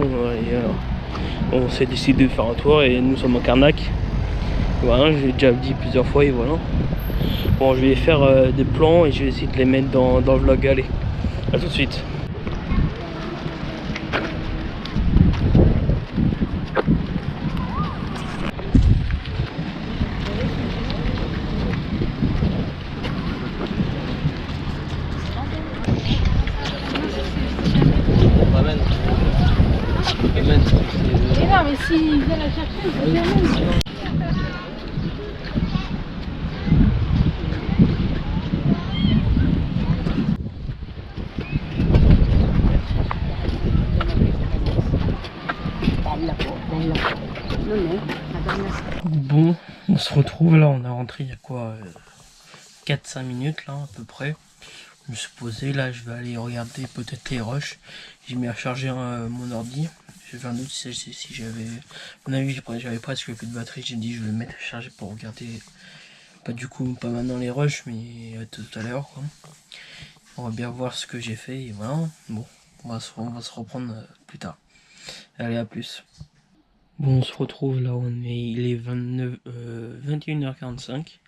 on s'est décidé de faire un tour et nous sommes à Carnac. Et voilà, j'ai déjà dit plusieurs fois et voilà. Bon, je vais faire des plans et je vais essayer de les mettre dans le vlog. Allez, à tout de suite. Et non, mais s'il vient la chercher, il faut bien même. Bon, on se retrouve là, on est rentré il y a quoi 4-5 minutes là à peu près. Je me suis posé, là je vais aller regarder peut-être les rushs. J'ai mis à charger mon ordi. J'avais un doute si j'avais... À mon avis j'avais presque plus de batterie, j'ai dit je vais le mettre à charger pour regarder. Pas du coup, pas maintenant les rushs, mais tout à l'heure quoi. On va bien voir ce que j'ai fait et voilà. Bon, on va se reprendre plus tard. Allez, à plus. Bon, on se retrouve là, il est 21h45.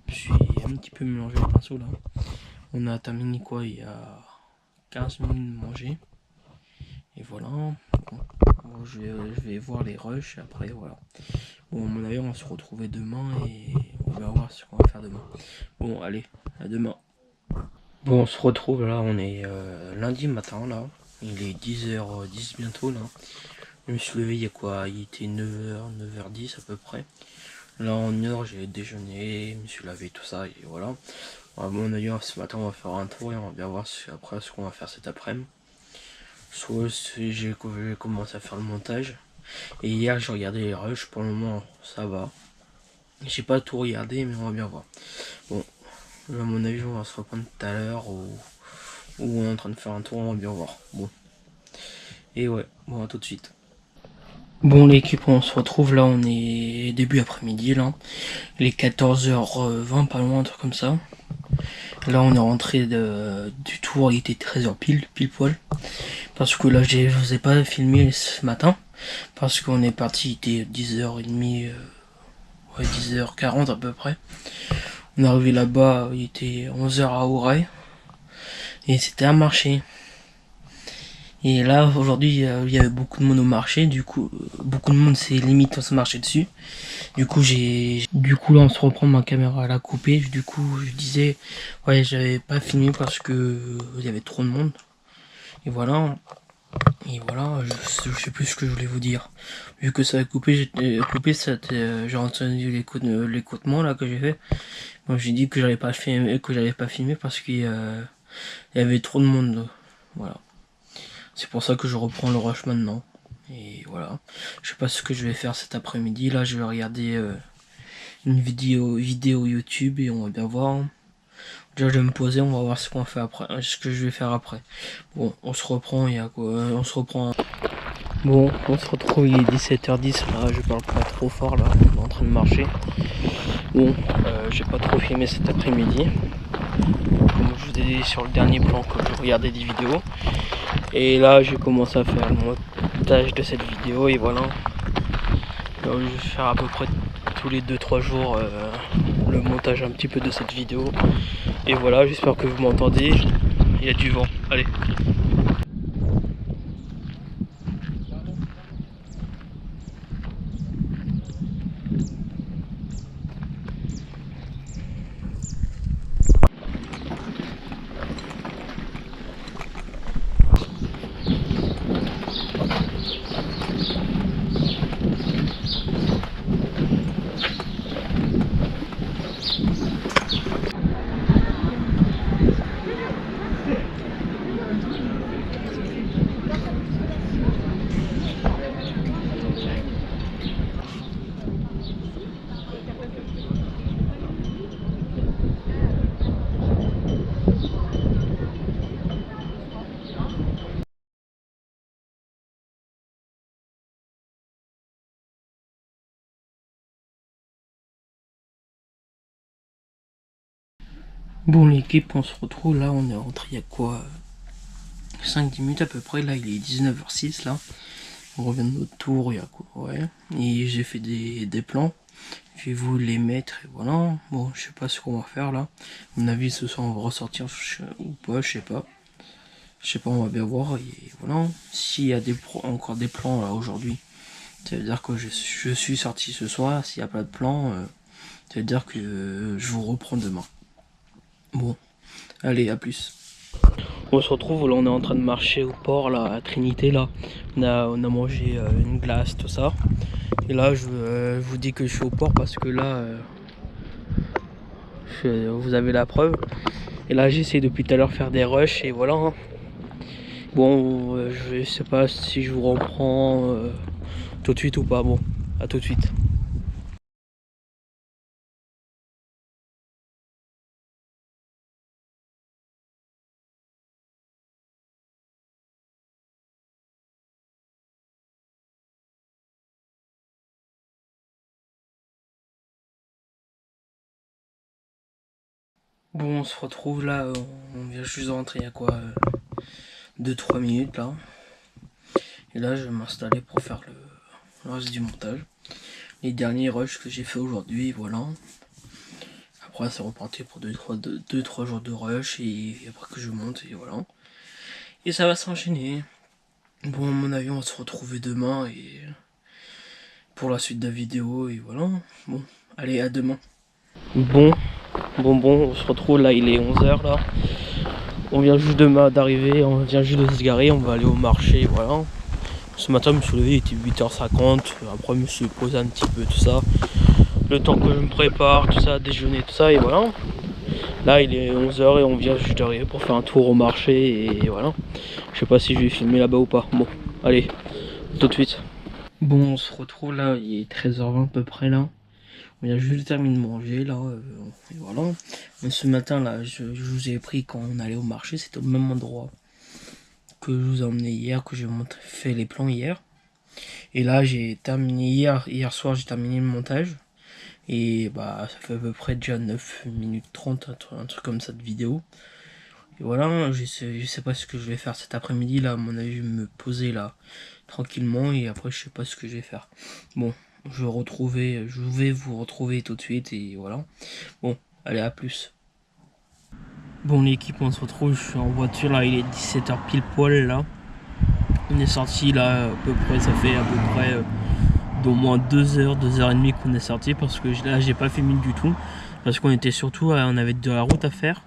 Je suis un petit peu mélangé le pinceau là. On a terminé quoi il y a 15 minutes de manger. Et voilà. Bon, je vais voir les rushs après, voilà. Bon, à mon avis, on va se retrouver demain et on va voir ce qu'on va faire demain. Bon, allez, à demain. Bon, on se retrouve là, on est lundi matin là. Il est 10h10 bientôt là. Je me suis levé il y a quoi? Il était 9h, 9h10 à peu près. Là en une heure j'ai déjeuné, je me suis lavé tout ça et voilà. À mon avis ce matin on va faire un tour et on va bien voir après ce qu'on va faire cet après-midi. Soit j'ai commencé à faire le montage. Et hier j'ai regardé les rushs, pour le moment ça va. J'ai pas tout regardé mais on va bien voir. Bon, à mon avis on va se reprendre tout à l'heure ou on est en train de faire un tour, on va bien voir. Bon. Et ouais, bon à tout de suite. Bon l'équipe, on se retrouve là, on est début après-midi là. Il est 14h20, pas loin, un truc comme ça. Là on est rentré du tour, il était 13h pile poil. Parce que là je vous ai pas filmé ce matin. Parce qu'on est parti, il était 10h30, ouais 10h40 à peu près. On est arrivé là-bas, il était 11h à Auray. Et c'était un marché. Et là aujourd'hui il y avait beaucoup de monde au marché, du coup beaucoup de monde s'est limite à se marcher dessus. Du coup là on se reprend, ma caméra à la couper. Du coup je disais ouais j'avais pas filmé parce que il y avait trop de monde. Et voilà je sais plus ce que je voulais vous dire. Vu que ça a coupé, j'ai entendu l'écoutement là que j'ai fait. Moi j'ai dit que j'allais pas filmer parce qu'il y avait trop de monde. Voilà. C'est pour ça que je reprends le rush maintenant. Et voilà. Je sais pas ce que je vais faire cet après-midi. Là, je vais regarder une vidéo YouTube et on va bien voir. Déjà, je vais me poser. On va voir ce qu'on fait après, ce que je vais faire après. Bon, on se reprend. Il y a quoi? On se reprend. Bon, on se retrouve. Il est 17h10. Là, je parle pas trop fort. Là, on est en train de marcher. Bon, j'ai pas trop filmé cet après-midi. Comme je vous ai dit sur le dernier plan que je regardais des vidéos. Et là j'ai commencé à faire le montage de cette vidéo et voilà. Là, je vais faire à peu près tous les 2-3 jours le montage un petit peu de cette vidéo. Et voilà, j'espère que vous m'entendez. Il y a du vent. Allez. Bon l'équipe, on se retrouve là, on est rentré il y a quoi 5-10 minutes à peu près, là il est 19h06 là. On revient de notre tour, il y a quoi, ouais. Et j'ai fait des plans. Je vais vous les mettre et voilà. Bon, je sais pas ce qu'on va faire là. À mon avis ce soir on va ressortir ou pas, je sais pas. Je sais pas, on va bien voir et voilà. S'il y a encore des plans là aujourd'hui, ça veut dire que je suis sorti ce soir. S'il n'y a pas de plan, ça veut dire que je vous reprends demain. Bon, allez, à plus. On se retrouve, là on est en train de marcher au port là, à Trinité là. On a mangé une glace, tout ça. Et là je vous dis que je suis au port parce que là vous avez la preuve. Et là j'essaie depuis tout à l'heure de faire des rushs et voilà. Hein. Bon, je sais pas si je vous reprends tout de suite ou pas. Bon, à tout de suite. Bon, on se retrouve là, on vient juste de rentrer il y a quoi 2-3 minutes là. Et là je vais m'installer pour faire le reste du montage. Les derniers rushs que j'ai fait aujourd'hui, voilà. Après c'est reparti pour 2-3 jours de rush et après que je monte et voilà. Et ça va s'enchaîner. Bon, à mon avis on va se retrouver demain et pour la suite de la vidéo et voilà. Bon, allez, à demain. Bon, on se retrouve là, il est 11h là. On vient juste d'arriver, on vient juste de se garer, on va aller au marché, voilà. Ce matin, je me suis levé, il était 8h50. Après, je me suis posé un petit peu, tout ça. Le temps que je me prépare, tout ça, déjeuner, tout ça, et voilà. Là, il est 11h et on vient juste d'arriver pour faire un tour au marché, et voilà. Je sais pas si je vais filmer là-bas ou pas. Bon, allez, tout de suite. Bon, on se retrouve là, il est 13h20 à peu près là. On vient juste de terminer de manger là, et voilà. Mais ce matin là, je vous ai pris quand on allait au marché, c'était au même endroit que je vous ai emmené hier, que j'ai fait les plans hier. Et là j'ai terminé hier soir, j'ai terminé le montage. Et bah ça fait à peu près déjà 9 minutes 30, un truc comme ça de vidéo. Et voilà, je sais pas ce que je vais faire cet après-midi là, à mon avis je vais me poser là tranquillement et après je sais pas ce que je vais faire. Bon, je vais vous retrouver tout de suite et voilà. Bon, allez, à plus. Bon l'équipe, on se retrouve, je suis en voiture là, il est 17h pile poil là. On est sorti là à peu près, ça fait à peu près d'au moins 2h, 2h30 qu'on est sorti parce que là j'ai pas filmé du tout. Parce qu'on était surtout, on avait de la route à faire.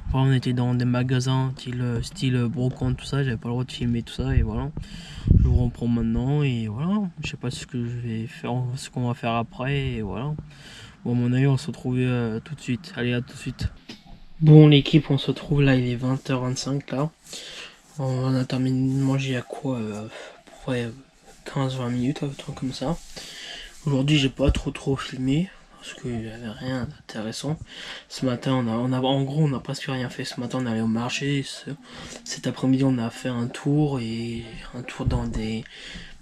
Enfin, on était dans des magasins style brocante, tout ça, j'avais pas le droit de filmer tout ça et voilà. Je vous reprends maintenant et voilà. Je sais pas ce que je vais faire, ce qu'on va faire après et voilà. Bon, à mon avis, on se retrouve tout de suite. Allez, à tout de suite. Bon, l'équipe, on se retrouve là, il est 20h25 là. On a terminé de manger à quoi à peu près 15-20 minutes, un truc comme ça. Aujourd'hui, j'ai pas trop filmé parce qu'il n'y avait rien d'intéressant. Ce matin, en gros, on n'a presque rien fait. Ce matin, on est allé au marché. Cet après-midi, on a fait un tour dans des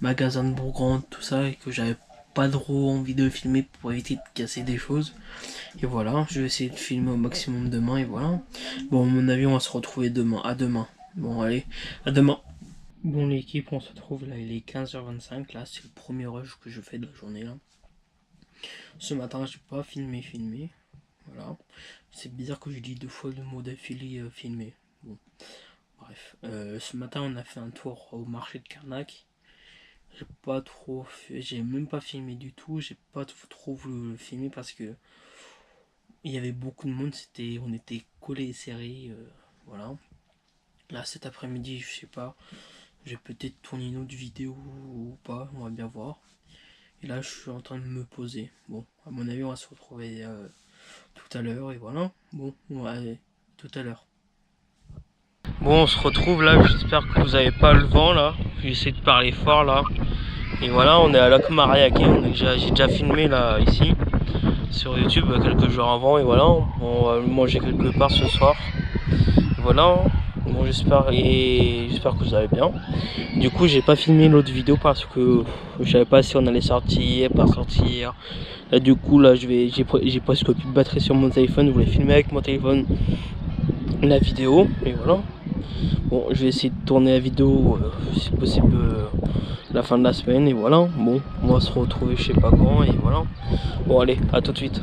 magasins de Bourgogne, tout ça, et que j'avais pas trop envie de filmer pour éviter de casser des choses. Et voilà, je vais essayer de filmer au maximum demain et voilà. Bon, à mon avis, on va se retrouver demain. À demain. Bon, allez, à demain. Bon, l'équipe, on se retrouve là, il est 15h25. Là, c'est le premier rush que je fais de la journée là. Ce matin, j'ai pas filmé. Voilà. C'est bizarre que je dis 2 fois le mot d'affilée filmé. Bon, bref. Ce matin, on a fait un tour au marché de Carnac. J'ai pas trop fait, j'ai même pas filmé du tout. J'ai pas trop voulu le filmer parce que il y avait beaucoup de monde. On était collés et serrés. Voilà. Là, cet après-midi, je sais pas. Je vais peut-être tourner une autre vidéo ou pas. On va bien voir. Et là, je suis en train de me poser. Bon, à mon avis, on va se retrouver tout à l'heure. Et voilà. Bon, on va aller tout à l'heure. Bon, on se retrouve là. J'espère que vous n'avez pas le vent là. J'essaie de parler fort là. Et voilà, on est à Lac Mariaque. J'ai déjà filmé là, ici, sur YouTube quelques jours avant. Et voilà, on va manger quelque part ce soir. Et voilà, Bon, j'espère que vous allez bien. Du coup, j'ai pas filmé l'autre vidéo parce que je savais pas si on allait sortir, pas sortir. Là, du coup, là, j'ai presque plus de batterie sur mon téléphone. Je voulais filmer avec mon téléphone la vidéo, et voilà. Bon, je vais essayer de tourner la vidéo, si possible, la fin de la semaine, et voilà. Bon, on va se retrouver je sais pas quand, et voilà. Bon, allez, à tout de suite.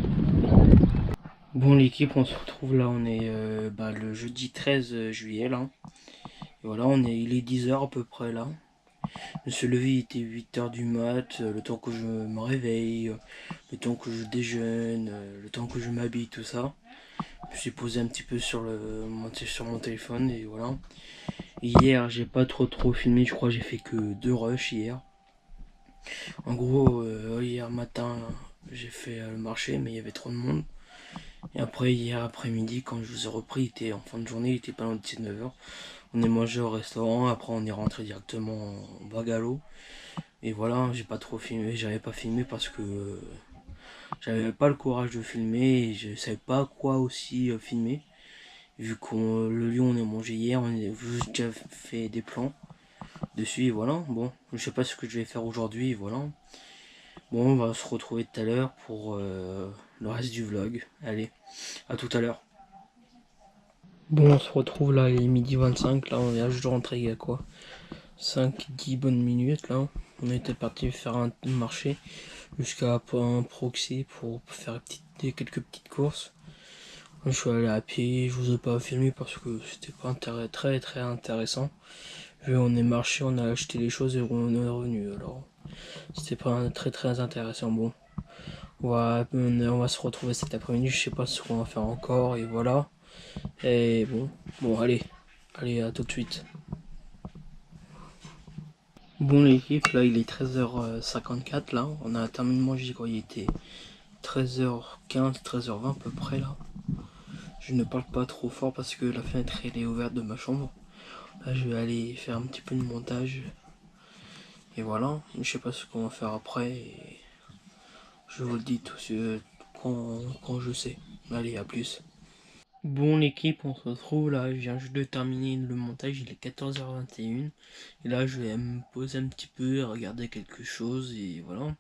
Bon, l'équipe, on se retrouve là, on est le jeudi 13 juillet, là. Et voilà, il est 10h à peu près, là. Je me suis levé, il était 8h du mat, le temps que je me réveille, le temps que je déjeune, le temps que je m'habille, tout ça. Je me suis posé un petit peu sur mon téléphone, et voilà. Hier, j'ai pas trop filmé, je crois que j'ai fait que 2 rushs hier. En gros, hier matin, j'ai fait le marché, mais il y avait trop de monde. Et après, hier après-midi, quand je vous ai repris, il était en fin de journée, il était pas loin de 19h. On est mangé au restaurant, après on est rentré directement en Bagalo. Et voilà, j'ai pas trop filmé, j'avais pas filmé parce que j'avais pas le courage de filmer et je savais pas quoi aussi filmer. Vu que le lieu on est mangé hier, on a déjà fait des plans dessus et voilà. Bon, je sais pas ce que je vais faire aujourd'hui, voilà. Bon, on va se retrouver tout à l'heure pour le reste du vlog. Allez, à tout à l'heure. Bon, on se retrouve là, il est midi 25, là on vient juste de rentrer il y a quoi 5-10 bonnes minutes là. On était parti faire un marché jusqu'à un proxy pour faire quelques petites courses. Je suis allé à pied, je vous ai pas filmé parce que c'était pas très intéressant. Vu on est marché, on a acheté les choses et on est revenu, alors c'était pas très intéressant. Bon, on va se retrouver cet après-midi, je sais pas ce qu'on va faire encore et voilà. Et bon allez à tout de suite. Bon l'équipe, là il est 13h54 là, on a terminé de manger quand il était 13h15, 13h20 à peu près là. Je ne parle pas trop fort parce que la fenêtre elle est ouverte de ma chambre. Là je vais aller faire un petit peu de montage. Et voilà, je sais pas ce qu'on va faire après. Et je vous le dis tout quand je sais. Allez, à plus. Bon l'équipe, on se retrouve là, je viens juste de terminer le montage, il est 14h21. Et là je vais me poser un petit peu, regarder quelque chose et voilà.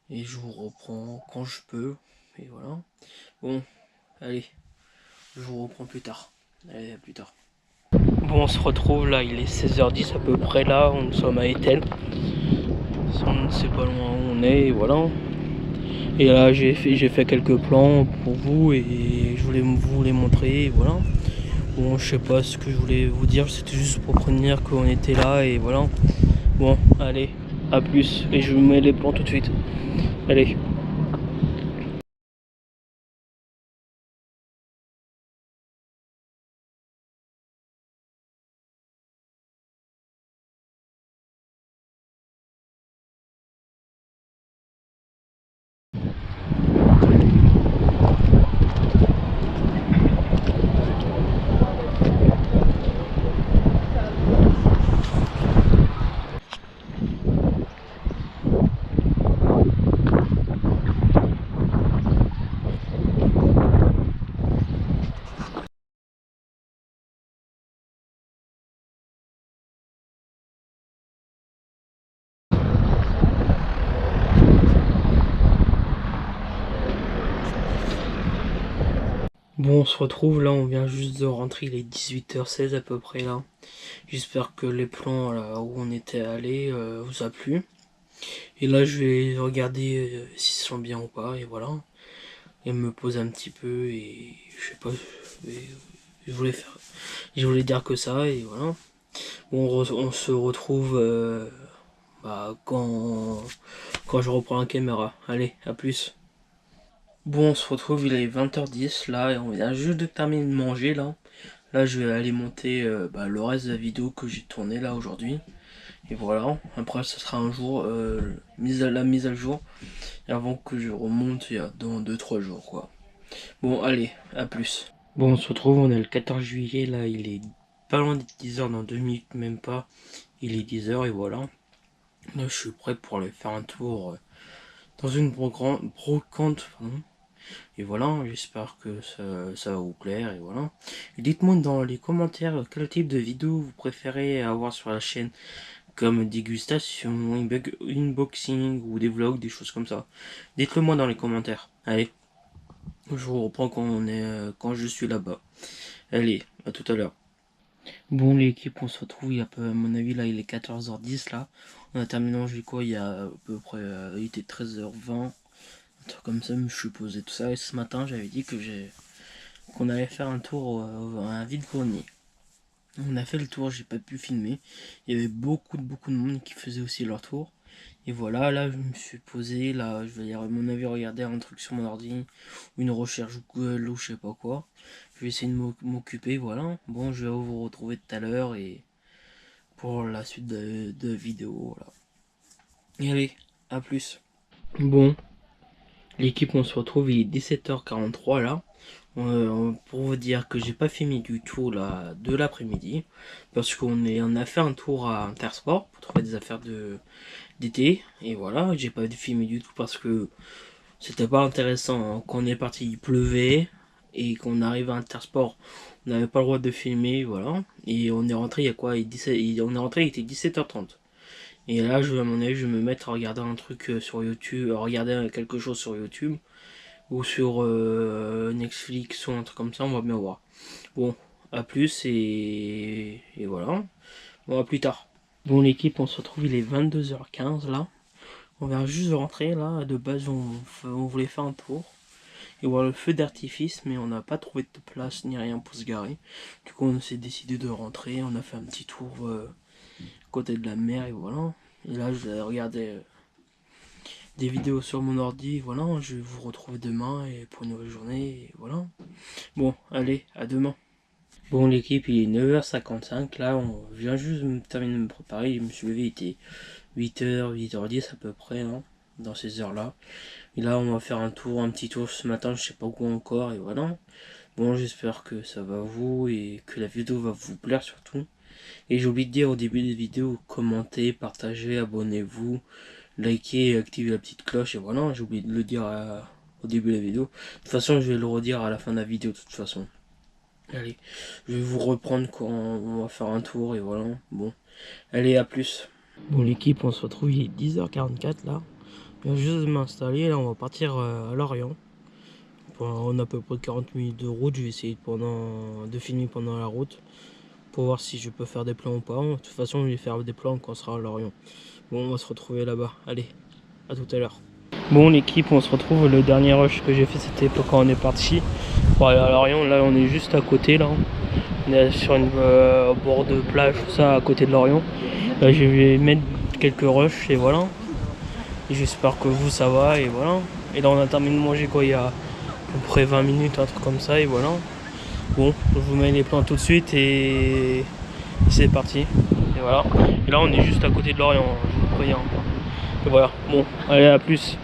Et je vous reprends quand je peux. Et voilà. Bon, allez, je vous reprends plus tard. Allez, à plus tard. Bon, on se retrouve là, il est 16h10 à peu près là, nous sommes à Etel. C'est pas loin où on est, et voilà. Et là j'ai fait quelques plans pour vous et je voulais vous les montrer, et voilà. Bon, je sais pas ce que je voulais vous dire, c'était juste pour prévenir qu'on était là et voilà. Bon, allez, à plus, et je vous mets les plans tout de suite. Allez. Bon, on se retrouve là, on vient juste de rentrer, il est 18h16 à peu près là. J'espère que les plans là où on était allé vous a plu. Et là je vais regarder s'ils sont bien ou pas et voilà. Et me poser un petit peu et je sais pas, et je voulais dire que ça et voilà. Bon, on se retrouve quand je reprends la caméra. Allez, à plus. Bon, on se retrouve, il est 20h10 là, et on vient juste de terminer de manger là. Là, je vais aller monter le reste de la vidéo que j'ai tourné là aujourd'hui. Et voilà, après ça sera un jour, la mise à jour, et avant que je remonte dans 2-3 jours quoi. Bon, allez, à plus. Bon, on se retrouve, on est le 14 juillet, là, il est pas loin des 10h, dans 2 minutes même pas. Il est 10h et voilà. Là, je suis prêt pour aller faire un tour dans une brocante, pardon. Et voilà, j'espère que ça va vous plaire, et voilà. Dites-moi dans les commentaires quel type de vidéo vous préférez avoir sur la chaîne, comme dégustation, unboxing ou des vlogs, des choses comme ça. Dites-le moi dans les commentaires. Allez, je vous reprends quand je suis là-bas. Allez, à tout à l'heure. Bon l'équipe, on se retrouve, à mon avis là il est 14h10 là. On a terminé manger quoi, il y a à peu près, il était 13h20, un truc comme ça, je suis posé tout ça. Et ce matin j'avais dit qu'on allait faire un tour à un vide-grenier. On a fait le tour, j'ai pas pu filmer. Il y avait beaucoup de monde qui faisait aussi leur tour. Et voilà, là je me suis posé, là je vais à mon avis regarder un truc sur mon ordi, ou une recherche Google ou je sais pas quoi. Je vais essayer de m'occuper, voilà. Bon, je vais vous retrouver tout à l'heure et pour la suite de vidéo, voilà. Et allez, à plus. Bon, l'équipe on se retrouve, il est 17h43 là. Pour vous dire que j'ai pas filmé du tout là de l'après-midi parce on a fait un tour à Intersport pour trouver des affaires d'été et voilà, j'ai pas filmé du tout parce que c'était pas intéressant, hein. Quand on est parti il pleuvait et qu'on arrive à Intersport on n'avait pas le droit de filmer, voilà, et on est rentré il y a quoi, on est rentré il était 17h30 et là à mon avis je vais me mettre à regarder un truc sur YouTube, à regarder quelque chose sur YouTube ou sur Netflix ou un truc comme ça, on va bien voir. Bon, à plus et voilà. Bon, à plus tard. Bon l'équipe, on se retrouve, il est 22h15 là. On vient juste de rentrer là, de base on voulait faire un tour et voir le feu d'artifice, mais on n'a pas trouvé de place ni rien pour se garer. Du coup on s'est décidé de rentrer, on a fait un petit tour côté de la mer et voilà. Et là je vais regarder des vidéos sur mon ordi, voilà, je vais vous retrouver demain et pour une nouvelle journée, et voilà. Bon, allez, à demain. Bon l'équipe, il est 9h55, là on vient juste de terminer de me préparer, je me suis levé, il était 8h, 8h10 à peu près, hein, dans ces heures là. Et là on va faire un petit tour ce matin, je sais pas où encore, et voilà. Bon, j'espère que ça va vous et que la vidéo va vous plaire surtout. Et j'ai oublié de dire au début des vidéos, commentez, partagez, abonnez-vous, likez et activez la petite cloche, et voilà, j'ai oublié de le dire au début de la vidéo. De toute façon, je vais le redire à la fin de la vidéo de toute façon. Allez, je vais vous reprendre quand on va faire un tour, et voilà, bon. Allez, à plus. Bon l'équipe, on se retrouve, il est 10h44 là. Je viens juste de m'installer, là on va partir à Lorient. On a à peu près 40 minutes de route, je vais essayer de filmer pendant la route pour voir si je peux faire des plans ou pas. De toute façon, je vais faire des plans quand on sera à Lorient. Bon, on va se retrouver là-bas. Allez, à tout à l'heure. Bon, l'équipe, on se retrouve. Le dernier rush que j'ai fait, c'était quand on est parti pour aller à Lorient. Là, on est juste à côté, là. On est sur une bord de plage, tout ça, à côté de Lorient. Là, je vais mettre quelques rushs et voilà. Et j'espère que vous, ça va et voilà. Et là, on a terminé de manger quoi, il y a à peu près 20 minutes, un truc comme ça et voilà. Bon, je vous mets les plans tout de suite et c'est parti. Et voilà. Et là on est juste à côté de Lorient, je vous préviens. Et voilà. Bon, allez, à plus.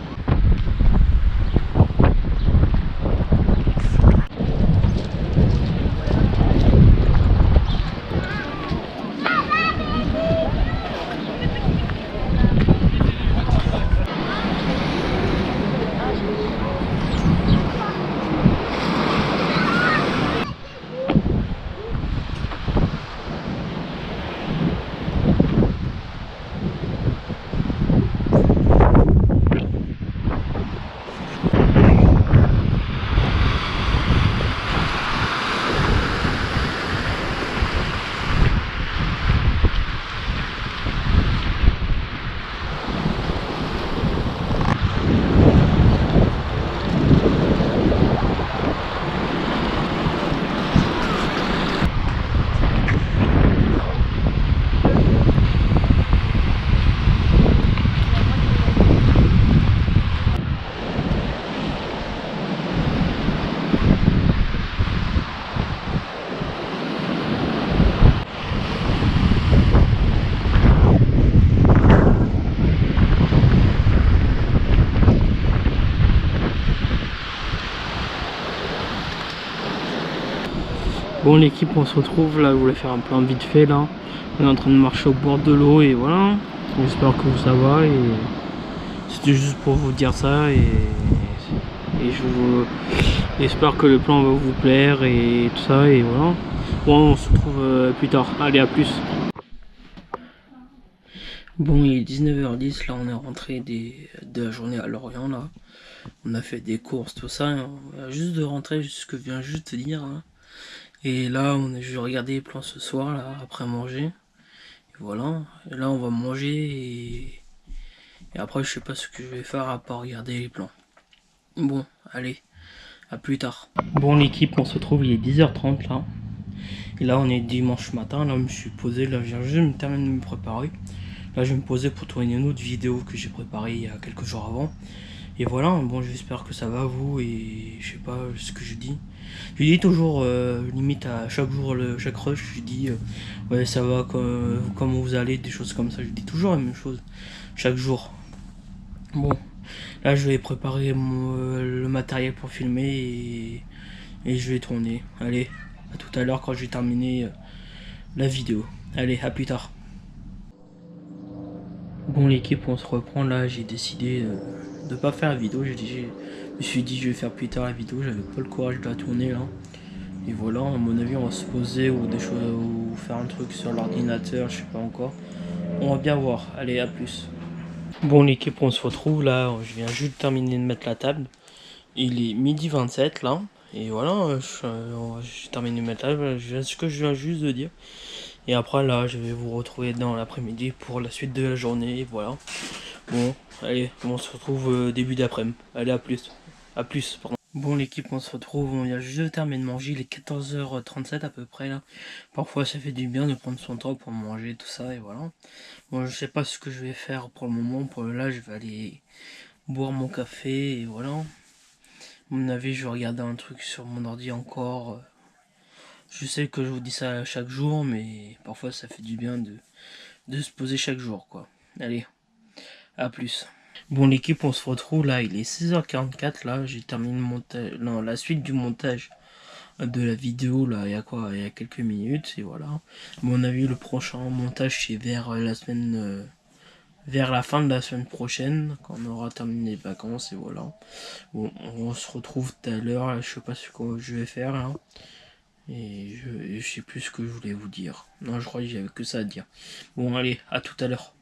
Bon l'équipe, on se retrouve là, je voulais faire un plan vite fait là. On est en train de marcher au bord de l'eau et voilà. J'espère que ça va et c'était juste pour vous dire ça et et j'espère que le plan va vous plaire et tout ça, et voilà. Bon, on se retrouve plus tard. Allez, à plus. Bon, il est 19h10, là on est rentré de la journée à Lorient, là. On a fait des courses, tout ça, hein. On vient juste de rentrer, ce que je viens juste de dire, hein. Et là, je vais regarder les plans ce soir, là, après manger. Et voilà, et là on va manger, et après je sais pas ce que je vais faire à part regarder les plans. Bon, allez, à plus tard. Bon l'équipe, on se retrouve, il est 10h30 là. Et là on est dimanche matin, là je me suis posé, là je viens juste me terminer de me préparer. Là je vais me poser pour tourner une autre vidéo que j'ai préparée il y a quelques jours avant. Et voilà, bon j'espère que ça va vous, et je sais pas ce que je dis. Je dis toujours, limite à chaque jour, chaque rush, je dis ouais ça va, comment vous allez, des choses comme ça. Je dis toujours la même chose, chaque jour. Bon, là je vais préparer le matériel pour filmer, et je vais tourner. Allez, à tout à l'heure quand j'ai terminé la vidéo. Allez, à plus tard. Bon l'équipe, on se reprend. Là j'ai décidé de pas faire la vidéo. Je me suis dit je vais faire plus tard la vidéo, j'avais pas le courage de la tourner là. Et voilà, à mon avis on va se poser ou des choses, ou faire un truc sur l'ordinateur, je sais pas encore. On va bien voir. Allez, à plus. Bon l'équipe, on se retrouve là, je viens juste de terminer de mettre la table. Il est 12h27 là. Et voilà, j'ai terminé de mettre la table, ce que je viens juste de dire. Et après là, je vais vous retrouver dans l'après-midi pour la suite de la journée, et voilà. Bon, allez, on se retrouve début d'après-midi. Allez, à plus. À plus, pardon. Bon l'équipe, on se retrouve, on vient juste de terminer de manger, il est 14h37 à peu près là. Parfois ça fait du bien de prendre son temps pour manger, tout ça, et voilà. Bon, je sais pas ce que je vais faire pour le moment, là je vais aller boire mon café, et voilà. À mon avis, je vais regarder un truc sur mon ordi encore. Je sais que je vous dis ça chaque jour, mais parfois ça fait du bien de se poser chaque jour, quoi. Allez, à plus. Bon l'équipe, on se retrouve là, il est 16h44 là, j'ai terminé le montage, non, la suite du montage de la vidéo là, il y a quelques minutes, et voilà. À mon avis, le prochain montage c'est vers la semaine, vers la fin de la semaine prochaine, quand on aura terminé les vacances, et voilà. Bon, on se retrouve tout à l'heure, je sais pas ce que je vais faire là. Et je sais plus ce que je voulais vous dire. Non, je crois que j'avais que ça à dire. Bon, allez, à tout à l'heure.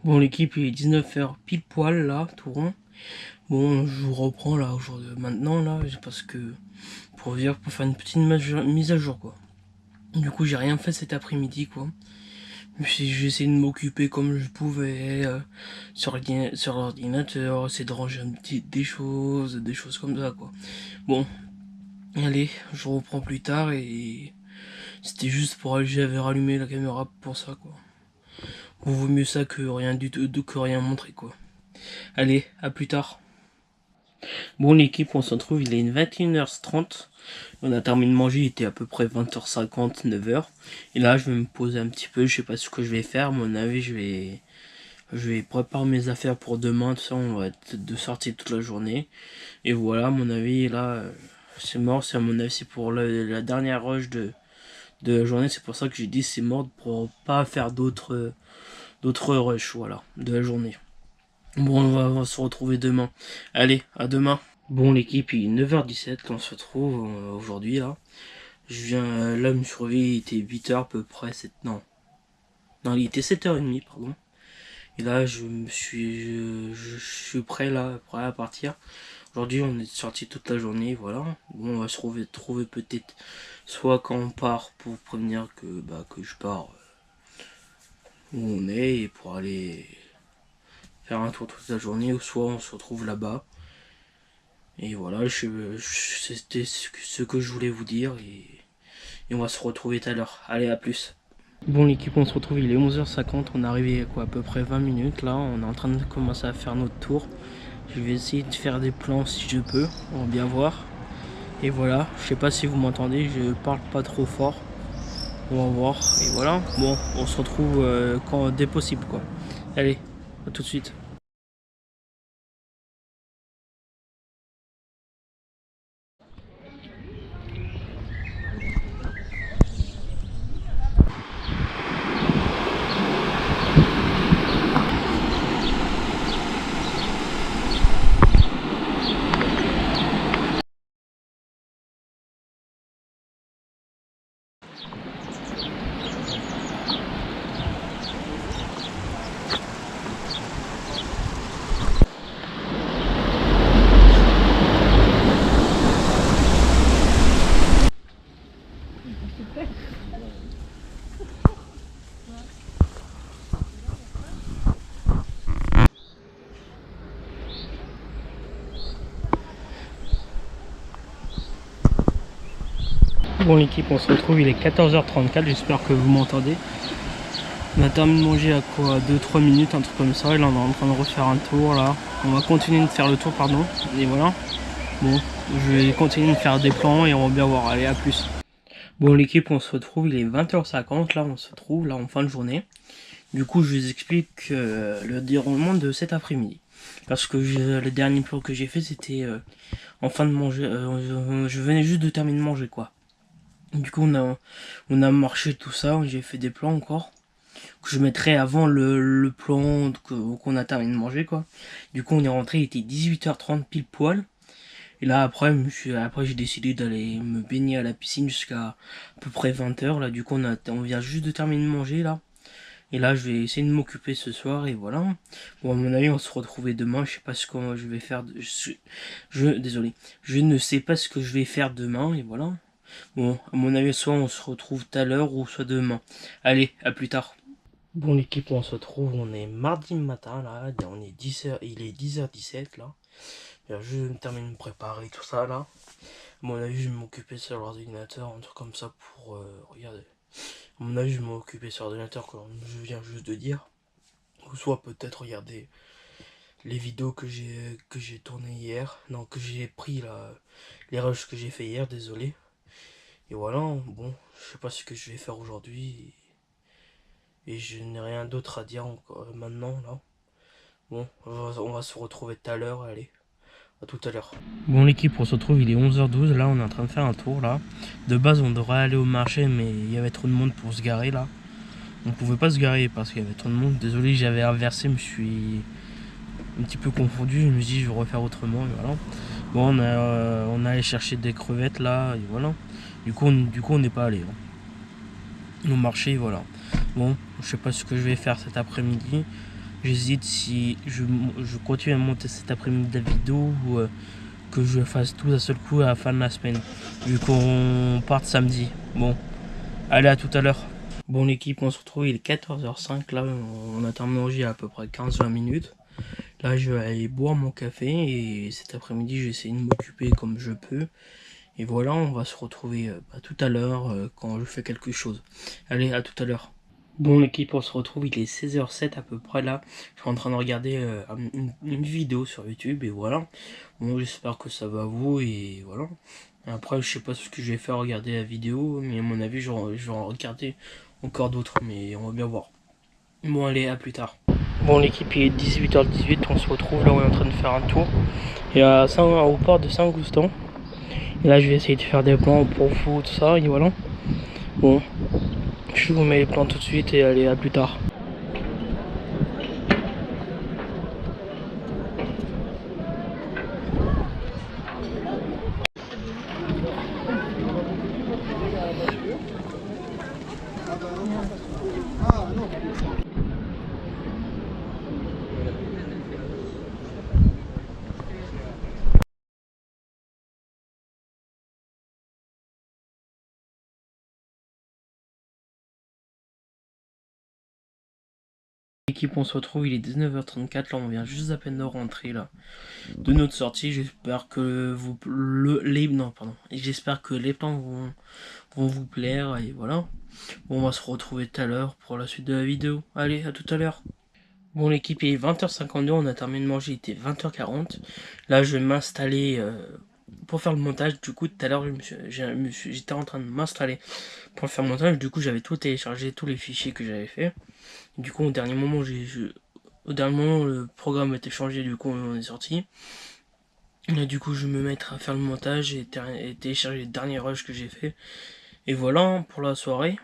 Bon, l'équipe, il est 19h pile poil, là, tout rond. Bon, je vous reprends, là, aujourd'hui, maintenant, là, parce que... Pour faire une petite mise à jour, quoi. Du coup, j'ai rien fait cet après-midi, quoi. J'ai essayé de m'occuper comme je pouvais, sur l'ordinateur, essayer de ranger des choses comme ça, quoi. Bon... Allez, je reprends plus tard, et c'était juste pour j'avais rallumé la caméra pour ça, quoi. Bon, vaut mieux ça que rien du tout, que rien montrer, quoi. Allez, à plus tard. Bon l'équipe, on se retrouve, il est 21h30. On a terminé de manger, il était à peu près 20h50, 9h. Et là, je vais me poser un petit peu, je sais pas ce que je vais faire. À mon avis, je vais préparer mes affaires pour demain, tout ça, on va être de sortie toute la journée. Et voilà, à mon avis, là... c'est mort, c'est à mon avis, c'est pour la dernière rush de la journée, c'est pour ça que j'ai dit c'est mort, pour pas faire d'autres rushs, voilà, de la journée. Bon, on va se retrouver demain. Allez, à demain. Bon l'équipe, il est 9h17, on se retrouve aujourd'hui là. Je viens, là, me suis réveillé, il était 8h à peu près, non, il était 7h30, pardon. Et là, je suis prêt là, prêt à partir. Aujourd'hui, on est sorti toute la journée, voilà. Bon, on va se trouver peut-être, soit quand on part pour prévenir que je pars où on est, et pour aller faire un tour toute la journée, ou soit on se retrouve là-bas. Et voilà, c'était ce que je voulais vous dire, et on va se retrouver tout à l'heure. Allez, à plus. Bon l'équipe, on se retrouve, il est 11h50, on est arrivé à peu près 20 minutes là, on est en train de commencer à faire notre tour. Je vais essayer de faire des plans si je peux, on va bien voir. Et voilà, je sais pas si vous m'entendez, je parle pas trop fort. On va voir, et voilà. Bon, on se retrouve dès possible, quoi. Allez, à tout de suite. Bon l'équipe, on se retrouve, il est 14h34, j'espère que vous m'entendez. On a terminé de manger à quoi, 2-3 minutes, un truc comme ça, et là on est en train de refaire un tour là. On va continuer de faire le tour, pardon, et voilà. Bon, je vais continuer de faire des plans et on va bien voir, allez à plus. Bon l'équipe, on se retrouve, il est 20h50, là on se trouve là en fin de journée. Du coup je vous explique le déroulement de cet après-midi. Parce que le dernier plan que j'ai fait c'était en fin de manger, je venais juste de terminer de manger quoi. Du coup on a marché tout ça, j'ai fait des plans encore. Que je mettrai avant le plan qu'on a terminé de manger quoi. Du coup on est rentré, il était 18h30 pile poil. Et là après j'ai décidé d'aller me baigner à la piscine jusqu'à peu près 20h. Là du coup on vient juste de terminer de manger là. Et là je vais essayer de m'occuper ce soir et voilà. Bon à mon avis on va se retrouver demain. Je sais pas ce que je vais faire. Désolé. Je ne sais pas ce que je vais faire demain et voilà. Bon à mon avis soit on se retrouve tout à l'heure ou soit demain. Allez à plus tard. Bon l'équipe on se retrouve, on est mardi matin là, on est 10h, il est 10h17 là. Je termine de me préparer tout ça là. À mon avis je vais m'occuper sur l'ordinateur, un truc comme ça pour regarder. À mon avis je vais m'occuper sur l'ordinateur comme je viens juste de dire. Ou soit peut-être regarder les vidéos que j'ai tournées hier. Non que j'ai pris là, les rushs que j'ai fait hier, désolé. Et voilà, bon, je sais pas ce que je vais faire aujourd'hui. Et je n'ai rien d'autre à dire encore maintenant là. Bon, on va se retrouver tout à l'heure, allez. A tout à l'heure. Bon l'équipe, on se retrouve, il est 11h12, là on est en train de faire un tour là. De base on devrait aller au marché mais il y avait trop de monde pour se garer là. On pouvait pas se garer parce qu'il y avait trop de monde. Désolé, j'avais inversé, je me suis un petit peu confondu, je me suis dit je vais refaire autrement et voilà. Bon on a allé chercher des crevettes là et voilà. Du coup on n'est pas allé au marché, voilà. Bon, je sais pas ce que je vais faire cet après-midi. J'hésite si je continue à monter cet après-midi de la vidéo ou que je fasse tout d'un seul coup à la fin de la semaine. Vu qu'on parte samedi. Bon, allez à tout à l'heure. Bon l'équipe, on se retrouve, il est 14h05. Là, on a terminé de manger à peu près 15-20 minutes. Là, je vais aller boire mon café et cet après-midi, j'essaie de m'occuper comme je peux. Et voilà, on va se retrouver tout à l'heure quand je fais quelque chose. Allez, à tout à l'heure. Bon l'équipe, on se retrouve, il est 16h07 à peu près là. Je suis en train de regarder une vidéo sur YouTube et voilà. Bon j'espère que ça va vous et voilà. Après je sais pas ce que je vais faire regarder la vidéo, mais à mon avis je vais en regarder encore d'autres, mais on va bien voir. Bon allez, à plus tard. Bon l'équipe, il est 18h18, on se retrouve là, on est en train de faire un tour. Et au port de Saint-Goustan. Et là je vais essayer de faire des plans pour vous, tout ça, et voilà. Bon. Je vous mets les plans tout de suite et allez à plus tard. L'équipe, on se retrouve, il est 19h34, là on vient juste à peine de rentrer là de notre sortie. J'espère que j'espère que les plans vont vous plaire et voilà. Bon, on va se retrouver tout à l'heure pour la suite de la vidéo. Allez, à tout à l'heure. Bon l'équipe, il est 20h52, on a terminé de manger, il était 20h40. Là je vais m'installer pour faire le montage. Du coup tout à l'heure j'étais en train de m'installer pour faire le montage. Du coup j'avais tout téléchargé, tous les fichiers que j'avais fait. Du coup au dernier moment le programme a été changé, du coup on est sorti. Là du coup je vais me mettre à faire le montage et télécharger les derniers rushs que j'ai fait. Et voilà pour la soirée.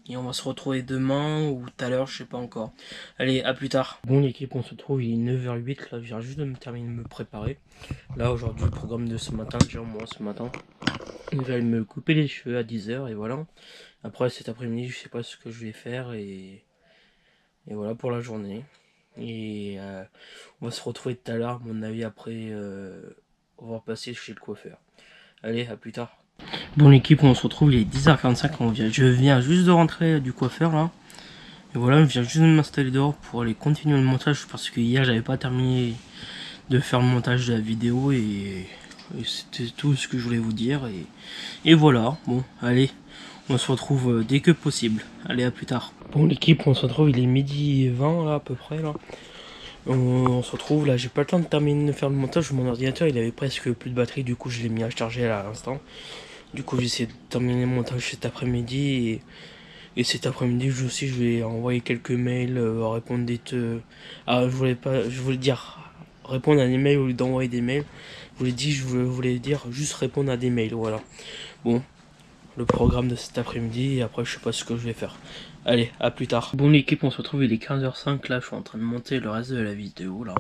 Et on va se retrouver demain ou tout à l'heure, je sais pas encore. Allez, à plus tard. Bon l'équipe, on se trouve, il est 9h08, là je viens juste de me terminer de me préparer. Là aujourd'hui, le programme de ce matin, déjà moi ce matin. Je vais aller me couper les cheveux à 10h et voilà. Après cet après-midi, je sais pas ce que je vais faire et voilà pour la journée. Et on va se retrouver tout à l'heure, à mon avis après on va passer chez le coiffeur. Allez, à plus tard. Bon l'équipe, on se retrouve, il est 10h45, je viens juste de rentrer du coiffeur là. Et voilà, je viens juste de m'installer dehors pour aller continuer le montage parce que hier j'avais pas terminé de faire le montage de la vidéo et Et c'était tout ce que je voulais vous dire. Et voilà, bon, allez, on se retrouve dès que possible. Allez, à plus tard. Bon, l'équipe, on se retrouve, il est midi 20 là, à peu près là. On se retrouve là, j'ai pas le temps de terminer de faire le montage. Mon ordinateur il avait presque plus de batterie, du coup je l'ai mis à charger à l'instant. Du coup j'essaie de terminer le montage cet après-midi. Et cet après-midi aussi je vais envoyer quelques mails, répondre Ah, je voulais dire répondre à des mails au lieu d'envoyer des mails. Je voulais dire juste répondre à des mails, voilà. Bon, le programme de cet après-midi, et après je sais pas ce que je vais faire. Allez, à plus tard. Bon l'équipe, on se retrouve, il est 15h05 là, je suis en train de monter le reste de la vidéo là.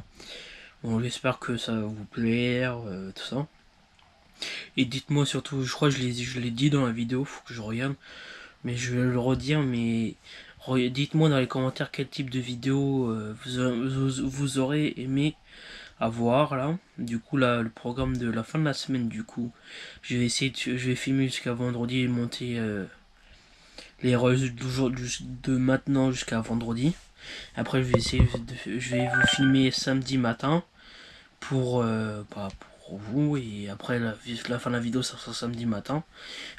Bon, j'espère que ça va vous plaire, tout ça. Et dites-moi surtout, je crois que je l'ai dit dans la vidéo, faut que je regarde. Mais je vais le redire, mais dites-moi dans les commentaires quel type de vidéo vous aurez aimé avoir là. Du coup là, le programme de la fin de la semaine, du coup, je vais essayer je vais filmer jusqu'à vendredi et monter les rushs de maintenant jusqu'à vendredi. Après je vais vous filmer samedi matin pour vous, et après la fin de la vidéo ça sera samedi matin.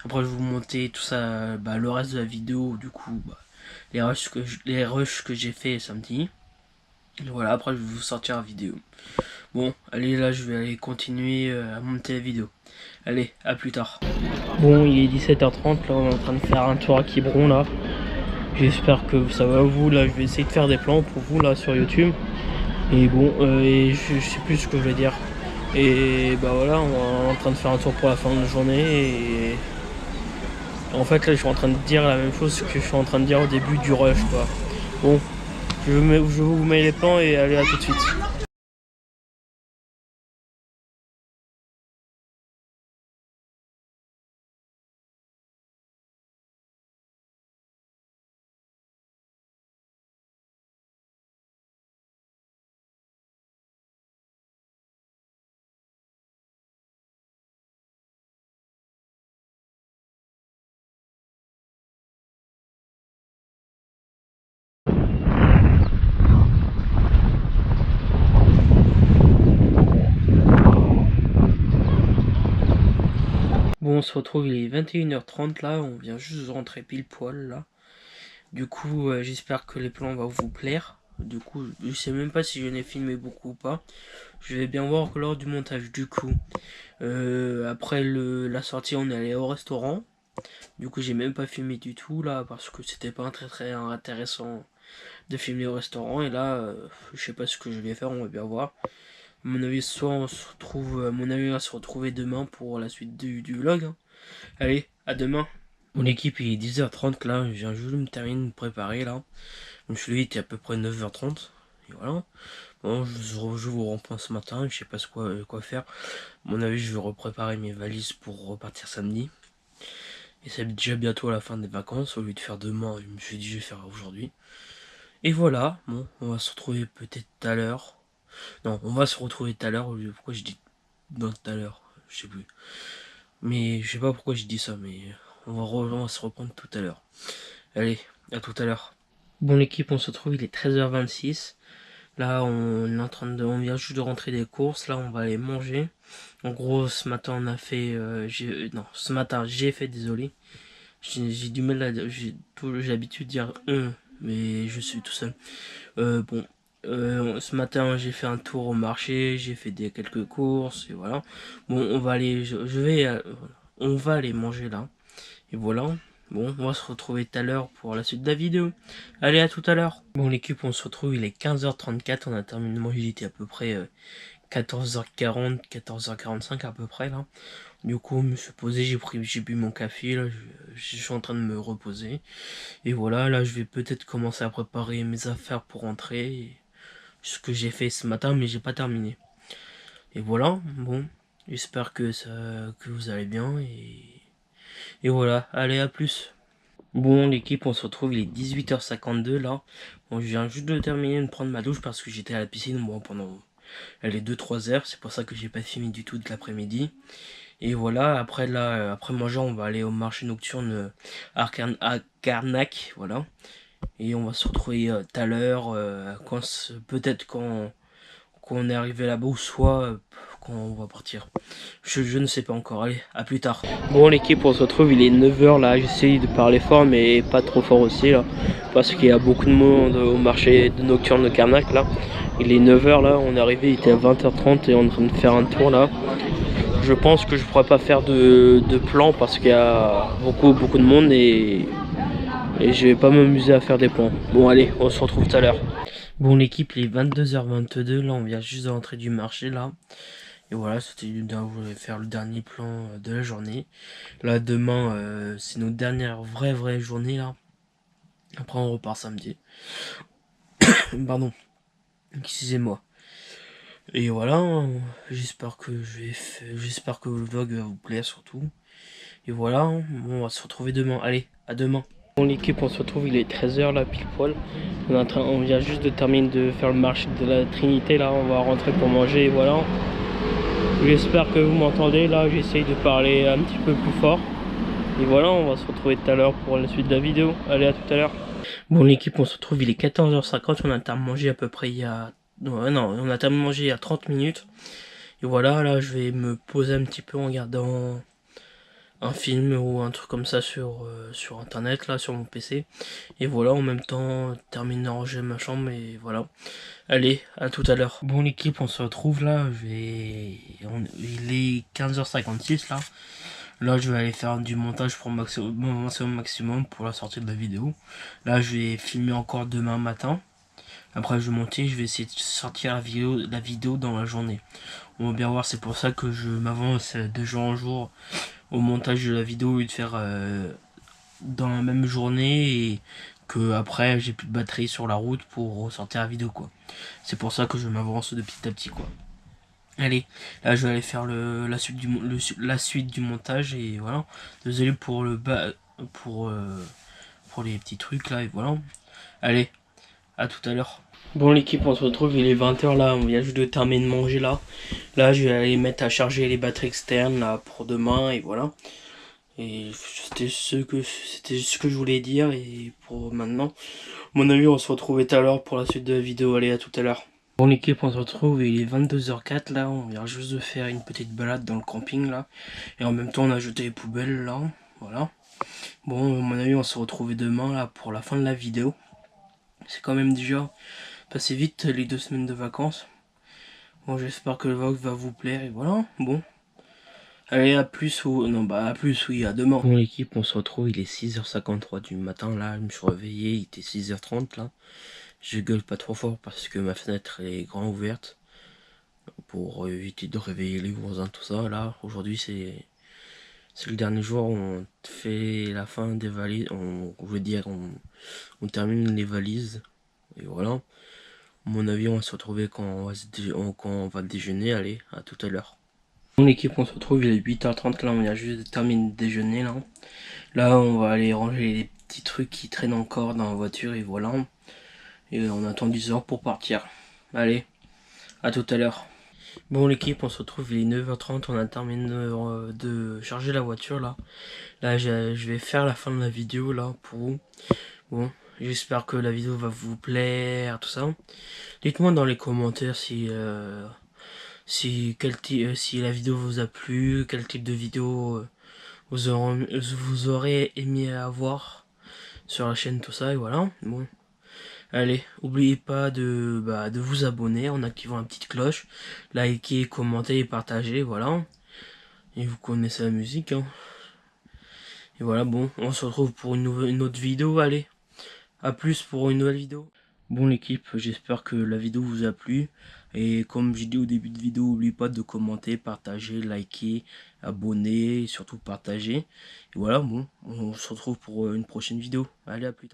Après je vais vous monter tout ça, le reste de la vidéo, du coup les rushs que j'ai fait samedi. Voilà, après je vais vous sortir la vidéo. Bon, allez, là je vais aller continuer à monter la vidéo. Allez, à plus tard. Bon, il est 17h30, là on est en train de faire un tour à Quiberon là. J'espère que ça va vous, là je vais essayer de faire des plans pour vous là sur YouTube. Et bon, et je sais plus ce que je vais dire. Et bah voilà, on est en train de faire un tour pour la fin de la journée. Et en fait là je suis en train de dire la même chose que je suis en train de dire au début du rush quoi. Bon, je vous mets les plans et allez, à tout de suite. Bon, on se retrouve, il est 21h30 là, on vient juste de rentrer pile poil là. Du coup, j'espère que les plans vont vous plaire. Du coup, je sais même pas si je n'ai filmé beaucoup ou pas. Je vais bien voir lors du montage. Du coup, après la sortie, on est allé au restaurant. Du coup, j'ai même pas filmé du tout là, parce que c'était pas très intéressant de filmer au restaurant. Et là, je sais pas ce que je vais faire, on va bien voir. À mon avis, soit on se retrouve, à mon avis, on va se retrouver demain pour la suite du vlog. Hein. Allez, à demain. Mon équipe il est 10h30 là, je viens juste de me terminer de me préparer là. Je suis levé, il était à peu près 9h30. Et voilà. Bon, je vous reprends ce matin, je sais pas quoi faire. À mon avis, je vais repréparer mes valises pour repartir samedi. Et c'est déjà bientôt la fin des vacances, au lieu de faire demain, je me suis dit je vais faire aujourd'hui. Et voilà, bon, on va se retrouver peut-être tout à l'heure. Non, on va se retrouver tout à l'heure, pourquoi je dis dans tout à l'heure, je sais plus. Mais je sais pas pourquoi je dis ça, mais on va se reprendre tout à l'heure. Allez, à tout à l'heure. Bon l'équipe, on se retrouve, il est 13h26. Là on vient juste de rentrer des courses, là on va aller manger. En gros ce matin on a fait, ce matin j'ai fait, désolé. J'ai du mal à, j'ai l'habitude de dire mais je suis tout seul. Ce matin j'ai fait un tour au marché, j'ai fait quelques courses et voilà. Bon on va aller, on va aller manger là. Et voilà. Bon, on va se retrouver tout à l'heure pour la suite de la vidéo. Allez, à tout à l'heure. Bon, l'équipe, on se retrouve, il est 15h34. On a terminé de manger, il était à peu près 14h40, 14h45 à peu près là. Du coup, je me suis posé, j'ai bu mon café, là, je suis en train de me reposer. Et voilà, là, je vais peut-être commencer à préparer mes affaires pour rentrer. Ce que j'ai fait ce matin, mais j'ai pas terminé. Et voilà, bon, j'espère que vous allez bien et voilà, allez, à plus. Bon l'équipe, on se retrouve, il est 18h52 là. Bon, je viens juste de terminer de prendre ma douche parce que j'étais à la piscine pendant elle est 2-3 heures. C'est pour ça que j'ai pas filmé du tout de l'après-midi. Et voilà, après là, après manger, on va aller au marché nocturne à Carnac, voilà. Et on va se retrouver tout à l'heure, peut-être quand on est arrivé là-bas, ou soit quand on va partir. Je ne sais pas encore, allez, à plus tard. Bon l'équipe, on se retrouve, il est 9 h là, j'essaye de parler fort mais pas trop fort aussi là, parce qu'il y a beaucoup de monde au marché de nocturne de Carnac là. Il est 9 h là, on est arrivé, il était à 20 h 30 et on est en train de faire un tour là. Je pense que je pourrais pas faire de plan parce qu'il y a beaucoup de monde et je vais pas m'amuser à faire des plans. Bon allez, on se retrouve tout à l'heure. Bon l'équipe, il est 22 h 22 là, on vient juste de rentrer du marché là. Et voilà, c'était faire le dernier plan de la journée. Là demain, c'est notre dernière vraie journée là. Après on repart samedi. Pardon, excusez-moi. Et voilà, j'espère que le vlog va vous plaire surtout. Et voilà, on va se retrouver demain. Allez, à demain. Bon l'équipe, on se retrouve, il est 13 h là pile poil. On vient juste de terminer de faire le marché de la Trinité là, on va rentrer pour manger et voilà. J'espère que vous m'entendez là, j'essaye de parler un petit peu plus fort. Et voilà, on va se retrouver tout à l'heure pour la suite de la vidéo. Allez, à tout à l'heure. Bon l'équipe, on se retrouve, il est 14 h 50, on a terminé de manger à peu près il y a... Non, on a terminé de manger il y a 30 minutes. Et voilà, là je vais me poser un petit peu en regardant un film ou un truc comme ça sur internet là, sur mon PC. Et voilà, en même temps terminer d'arranger ma chambre et voilà. Allez, à tout à l'heure. Bon l'équipe, on se retrouve là, il est 15 h 56 là. Là je vais aller faire du montage pour maximum pour la sortie de la vidéo. Là je vais filmer encore demain matin. Après je vais monter, je vais essayer de sortir la vidéo dans la journée. On va bien voir, c'est pour ça que je m'avance de jour en jour au montage de la vidéo et de faire dans la même journée et que après j'ai plus de batterie sur la route pour ressortir la vidéo quoi. C'est pour ça que je m'avance de petit à petit quoi. Allez, là je vais aller faire la suite du montage et voilà. Désolé pour pour les petits trucs là et voilà. Allez, à tout à l'heure. Bon l'équipe, on se retrouve, il est 20 h là, on vient juste de terminer de manger là. Là je vais aller mettre à charger les batteries externes là pour demain et voilà. Et c'était ce que je voulais dire et pour maintenant. À mon avis, on se retrouve tout à l'heure pour la suite de la vidéo. Allez, à tout à l'heure. Bon l'équipe, on se retrouve, il est 22 h 04 là, on vient juste de faire une petite balade dans le camping là. Et en même temps on a jeté les poubelles là, voilà. Bon, à mon avis, on se retrouve demain là pour la fin de la vidéo. C'est quand même déjà passé vite les 2 semaines de vacances. Bon, j'espère que le vlog va vous plaire et voilà, bon. Allez, à plus ou... Non, bah à plus, oui, à demain. Bon l'équipe, on se retrouve, il est 6 h 53 du matin, là, je me suis réveillé, il était 6 h 30 là. Je gueule pas trop fort parce que ma fenêtre est grand ouverte. Pour éviter de réveiller les voisins, tout ça, là, aujourd'hui c'est le dernier jour où on fait la fin des valises, on termine les valises, et voilà. À mon avis, on va se retrouver quand on va déjeuner, allez, à tout à l'heure. Mon équipe, on se retrouve, il est 8 h 30 là, on vient juste de terminer de déjeuner là. Là, on va aller ranger les petits trucs qui traînent encore dans la voiture et voilà. Et on attend 10 h pour partir. Allez, à tout à l'heure. Bon l'équipe, on se retrouve, il est 9 h 30, on a terminé de charger la voiture là. Là, je vais faire la fin de la vidéo là pour vous. Bon, j'espère que la vidéo va vous plaire, tout ça. Dites-moi dans les commentaires si la vidéo vous a plu, quel type de vidéo vous aurez aimé avoir sur la chaîne, tout ça, et voilà. Bon, allez, n'oubliez pas de vous abonner en activant la petite cloche, liker, commenter et partager, voilà. Et vous connaissez la musique, hein. Et voilà, bon, on se retrouve pour une autre vidéo, allez, à plus pour une nouvelle vidéo. Bon l'équipe, j'espère que la vidéo vous a plu. Et comme j'ai dit au début de vidéo, n'oubliez pas de commenter, partager, liker, abonner et surtout partager. Et voilà, bon, on se retrouve pour une prochaine vidéo. Allez, à plus tard.